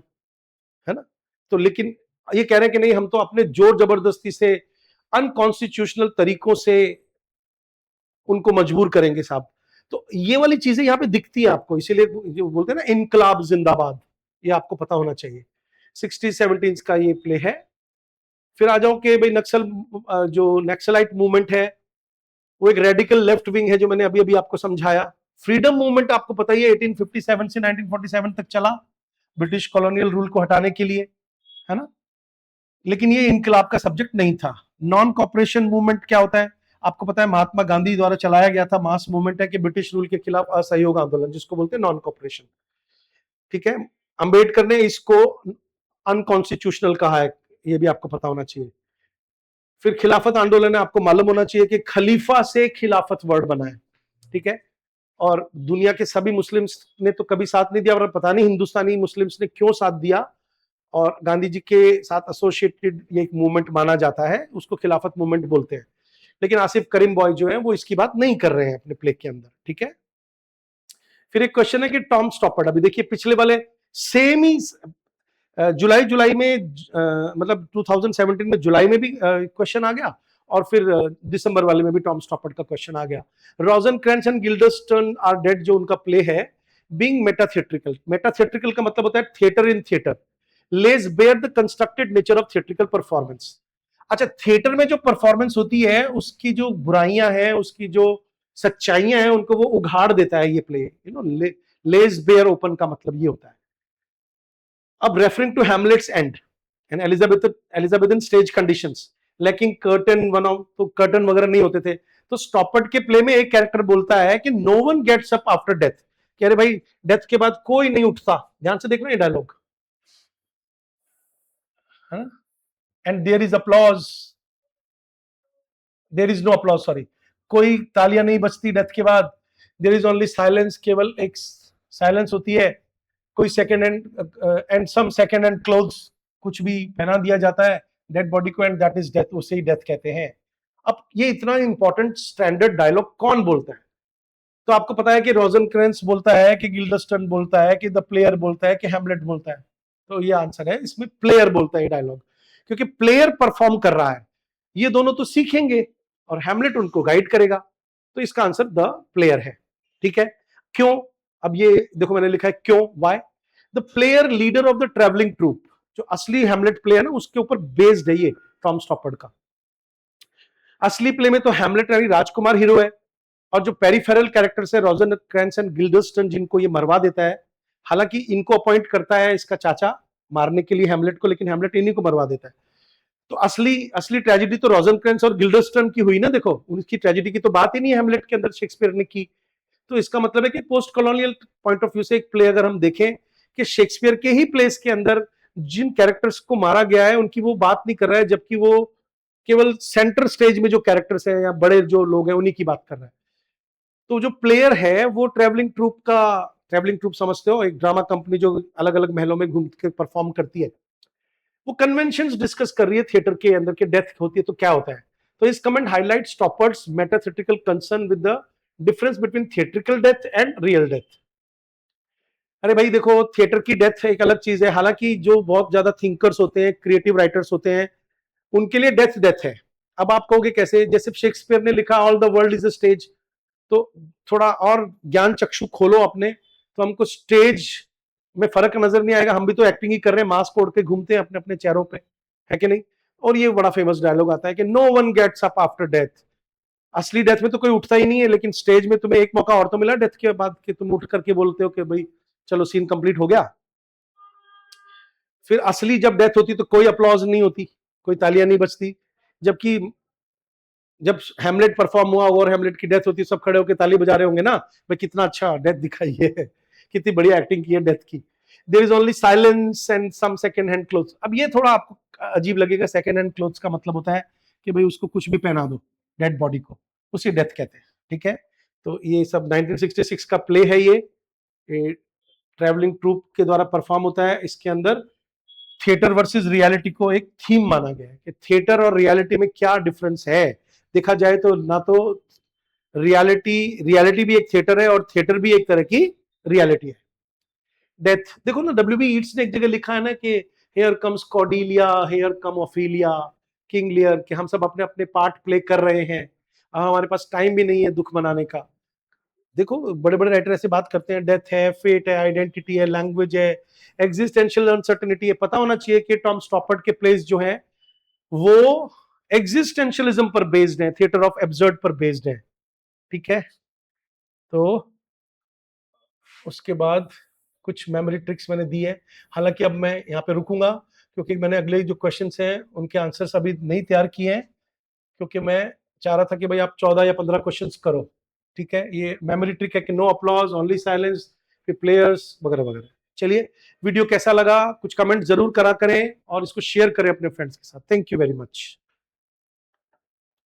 है ना। तो लेकिन ये कह रहे हैं कि नहीं हम तो अपने जोर जबरदस्ती से अनकॉन्स्टिट्यूशनल तरीकों से उनको मजबूर करेंगे साहब। तो ये वाली चीजें यहाँ पे दिखती है आपको, इसीलिए जो बोलते हैं ना इनकलाब जिंदाबाद, ये आपको पता होना चाहिए। 60-70 का ये प्ले है। फिर आ जाओ कि भाई नक्सल, जो नक्सलाइट मूवमेंट है वो एक रेडिकल लेफ्ट विंग है, जो मैंने अभी अभी आपको समझाया। फ्रीडम मूवमेंट आपको पता ही है 1857 से 1947 तक चला, ब्रिटिश कॉलोनियल रूल को हटाने के लिए, है ना। लेकिन ये इनकलाब का सब्जेक्ट नहीं था। नॉन कॉपरेशन मूवमेंट क्या होता है आपको पता है, महात्मा गांधी द्वारा चलाया गया था, मास मूवमेंट है कि ब्रिटिश रूल के खिलाफ असहयोग आंदोलन, जिसको बोलते हैं नॉन कॉपरेशन, ठीक है। अंबेडकर ने इसको अनकॉन्स्टिट्यूशनल कहा है, ये भी आपको पता होना चाहिए। फिर खिलाफत आंदोलन है, आपको मालूम होना चाहिए कि खलीफा से खिलाफत वर्ड बना है, ठीक है। और दुनिया के सभी मुस्लिम्स ने तो कभी साथ नहीं दिया, और पता नहीं हिंदुस्तानी मुस्लिम्स ने क्यों साथ दिया, और गांधी जी के साथ एसोसिएटेड ये एक मूवमेंट माना जाता है, उसको खिलाफत मूवमेंट बोलते हैं। लेकिन आसिफ करीम बॉय जो है वो इसकी बात नहीं कर रहे हैं अपने प्ले के अंदर, ठीक है। फिर एक क्वेश्चन है कि टॉम स्टॉपर्ड, अभी देखिए पिछले वाले सेम ही जुलाई में मतलब 2017 में जुलाई में भी क्वेश्चन आ गया, और फिर दिसंबर वाले में भी टॉम स्टॉपर्ड का क्वेश्चन आ गया। रोजनक्रैंस एंड गिल्डरस्टर्न आर डेड, जो उनका प्ले है, बीइंग मेटाथिएट्रिकल। मेटाथिएट्रिकल का मतलब होता है theatre in theatre, lays bare the constructed nature of theatrical performance. अच्छा, थिएटर में जो परफॉर्मेंस होती है उसकी जो बुराइयां हैं, उसकी जो सच्चाइयां हैं, उनको वो उघाड़ देता है ये प्ले, लेज बेयर ओपन का मतलब ये होता है। अब referring to Hamlet's and and Elizabethan stage conditions, lacking curtain one of, तो कर्टन वगैरह नहीं होते थे। तो स्टॉपर्ड के प्ले में एक कैरेक्टर बोलता है कि no one gets up after death, कह रहे भाई डेथ के बाद कोई नहीं उठता। ध्यान से देखना ये dialogue, and there is applause, there is no applause, sorry, कोई तालियां नहीं बजती डेथ के बाद, देयर इज ओनली साइलेंस, केवल एक साइलेंस होती है। कोई second and some second and clothes, कुछ भी पहना दिया जाता है डेड बॉडी को, एंड दैट इज डेथ, उसे ही डेथ कहते हैं। अब ये इतना इंपॉर्टेंट स्टैंडर्ड डायलॉग कौन बोलता है? तो आपको पता है कि रोजनक्रैंस बोलता है, कि गिल्डरस्टन बोलता है, कि द प्लेयर बोलता है, कि हैमलेट बोलता है। तो ये आंसर है, इसमें प्लेयर बोलता है ये डायलॉग, क्योंकि प्लेयर परफॉर्म कर रहा है। ये दोनों तो सीखेंगे और हैमलेट उनको गाइड करेगा, तो इसका आंसर द प्लेयर है, ठीक है। क्यों? अब ये देखो मैंने लिखा है क्यों, why. The player leader of the travelling troupe, जो असली हैमलेट प्ले है ना, उसके ऊपर बेस्ड है ये टॉम स्टॉपर्ड का। असली प्ले में तो हैमलेट यानी राजकुमार हीरो है, और जो पेरिफेरल कैरेक्टर्स है रोजेनक्रेंस एंड गिल्डरस्टन जिनको ये मरवा देता है, हालांकि इनको अपॉइंट करता है इसका चाचा मारने के लिए हेमलेट को, लेकिन हेमलेट इन्हीं को मरवा देता है। तो असली असली ट्रेजेडी तो रोजेनक्रेंस और गिल्डरस्टन की हुई ना, देखो उनकी ट्रेजेडी की तो बात ही नहीं है हेमलेट के अंदर शेक्सपियर ने की। तो इसका मतलब है कि post colonial point of view से एक प्ले अगर हम देखें कि शेक्सपियर के ही प्लेस के अंदर जिन कैरेक्टर्स को मारा गया है उनकी वो बात नहीं कर रहा है, जबकि वो केवल सेंटर स्टेज में जो कैरेक्टर्स हैं या बड़े जो लोग हैं उन्हीं की बात कर रहा है। तो जो प्लेयर है वो ट्रेवलिंग ट्रूप समझते हो, एक ड्रामा कंपनी जो अलग अलग महलों में घूम के परफॉर्म करती है, वो कन्वेंशंस डिस्कस कर रही है थिएटर के अंदर के डेथ होती है तो क्या होता है। तो इस comment highlight Stoppard's metatheatrical concern with the difference between theatrical death and real death. अरे भाई देखो, थिएटर की डेथ एक अलग चीज है, हालांकि जो बहुत ज्यादा थिंकर्स होते हैं, क्रिएटिव राइटर्स होते हैं, उनके लिए डेथ डेथ है। अब आप कहोगे कैसे, जैसे शेक्सपियर ने लिखा all the world is a stage, तो थोड़ा और ज्ञान चक्षु खोलो अपने, तो हमको स्टेज में फर्क नजर नहीं आएगा। हम भी तो एक्टिंग ही कर रहे हैं, मास्क ओढ़ के घूमते हैं अपने अपने चेहरों पे, है कि नहीं। और ये बड़ा फेमस डायलॉग आता है कि no one gets up after death. असली डेथ में तो कोई उठता ही नहीं है, लेकिन स्टेज में तुम्हें एक मौका और तो मिला डेथ के बाद कि तुम उठ करके बोलते हो कि भाई चलो सीन कंप्लीट हो गया। फिर असली जब डेथ होती तो कोई अप्लॉज नहीं होती, कोई तालियां नहीं बजती, जबकि जब हेमलेट परफॉर्म हुआ और हेमलेट की डेथ होती सब खड़े होकर ताली बजा रहे होंगे ना, भाई कितना अच्छा डेथ दिखाई है, कितनी बढ़िया एक्टिंग की है डेथ की। There is only silence and some second hand clothes. अब ये थोड़ा आपको अजीब लगेगा, सेकंड हैंड क्लोथ्स का मतलब होता है कि भाई उसको कुछ भी पहना दो डेड बॉडी को, उसी डेथ कहते हैं, ठीक है। तो ये सब 1966 का प्ले है, ये ट्रैवलिंग ट्रूप के द्वारा परफॉर्म होता है। इसके अंदर थिएटर वर्सेस रियलिटी को एक थीम माना गया है कि थिएटर और रियलिटी में क्या डिफरेंस है। देखा जाए तो ना तो रियलिटी भी एक थिएटर है और थिएटर भी एक तरह की रियलिटी है। डेथ देखो ना, डब्ल्यू बी ईट्स ने एक जगह लिखा है ना कि here comes Cordelia, here come Ophelia, King Lear, कि हम सब अपने अपने पार्ट प्ले कर रहे हैं, हमारे पास टाइम भी नहीं है दुख मनाने का। देखो बड़े बड़े राइटर ऐसे बात करते हैं, डेथ है, फेट है, आइडेंटिटी है, लैंग्वेज है, एग्जिस्टेंशियल अनसर्टेनिटी है। पता होना चाहिए कि टॉम स्टॉपर्ट के प्लेस जो है वो एग्जिस्टेंशियलिज्म पर बेस्ड है, थिएटर ऑफ एब्सर्ड पर बेस्ड है, ठीक है। तो उसके बाद कुछ मेमोरी ट्रिक्स मैंने दी है, हालांकि अब मैं यहाँ पे रुकूंगा क्योंकि मैंने अगले जो क्वेश्चंस हैं उनके आंसर्स अभी नहीं तैयार किए हैं, क्योंकि मैं चाह रहा था कि भाई आप 14 या 15 क्वेश्चंस करो, ठीक है। ये मेमोरी ट्रिक है कि नो अप्लॉज, ओनली साइलेंस, फिर प्लेयर्स वगैरह वगैरह। चलिए, वीडियो कैसा लगा कुछ कमेंट जरूर करा करें और इसको शेयर करें अपने फ्रेंड्स के साथ। Thank you very much.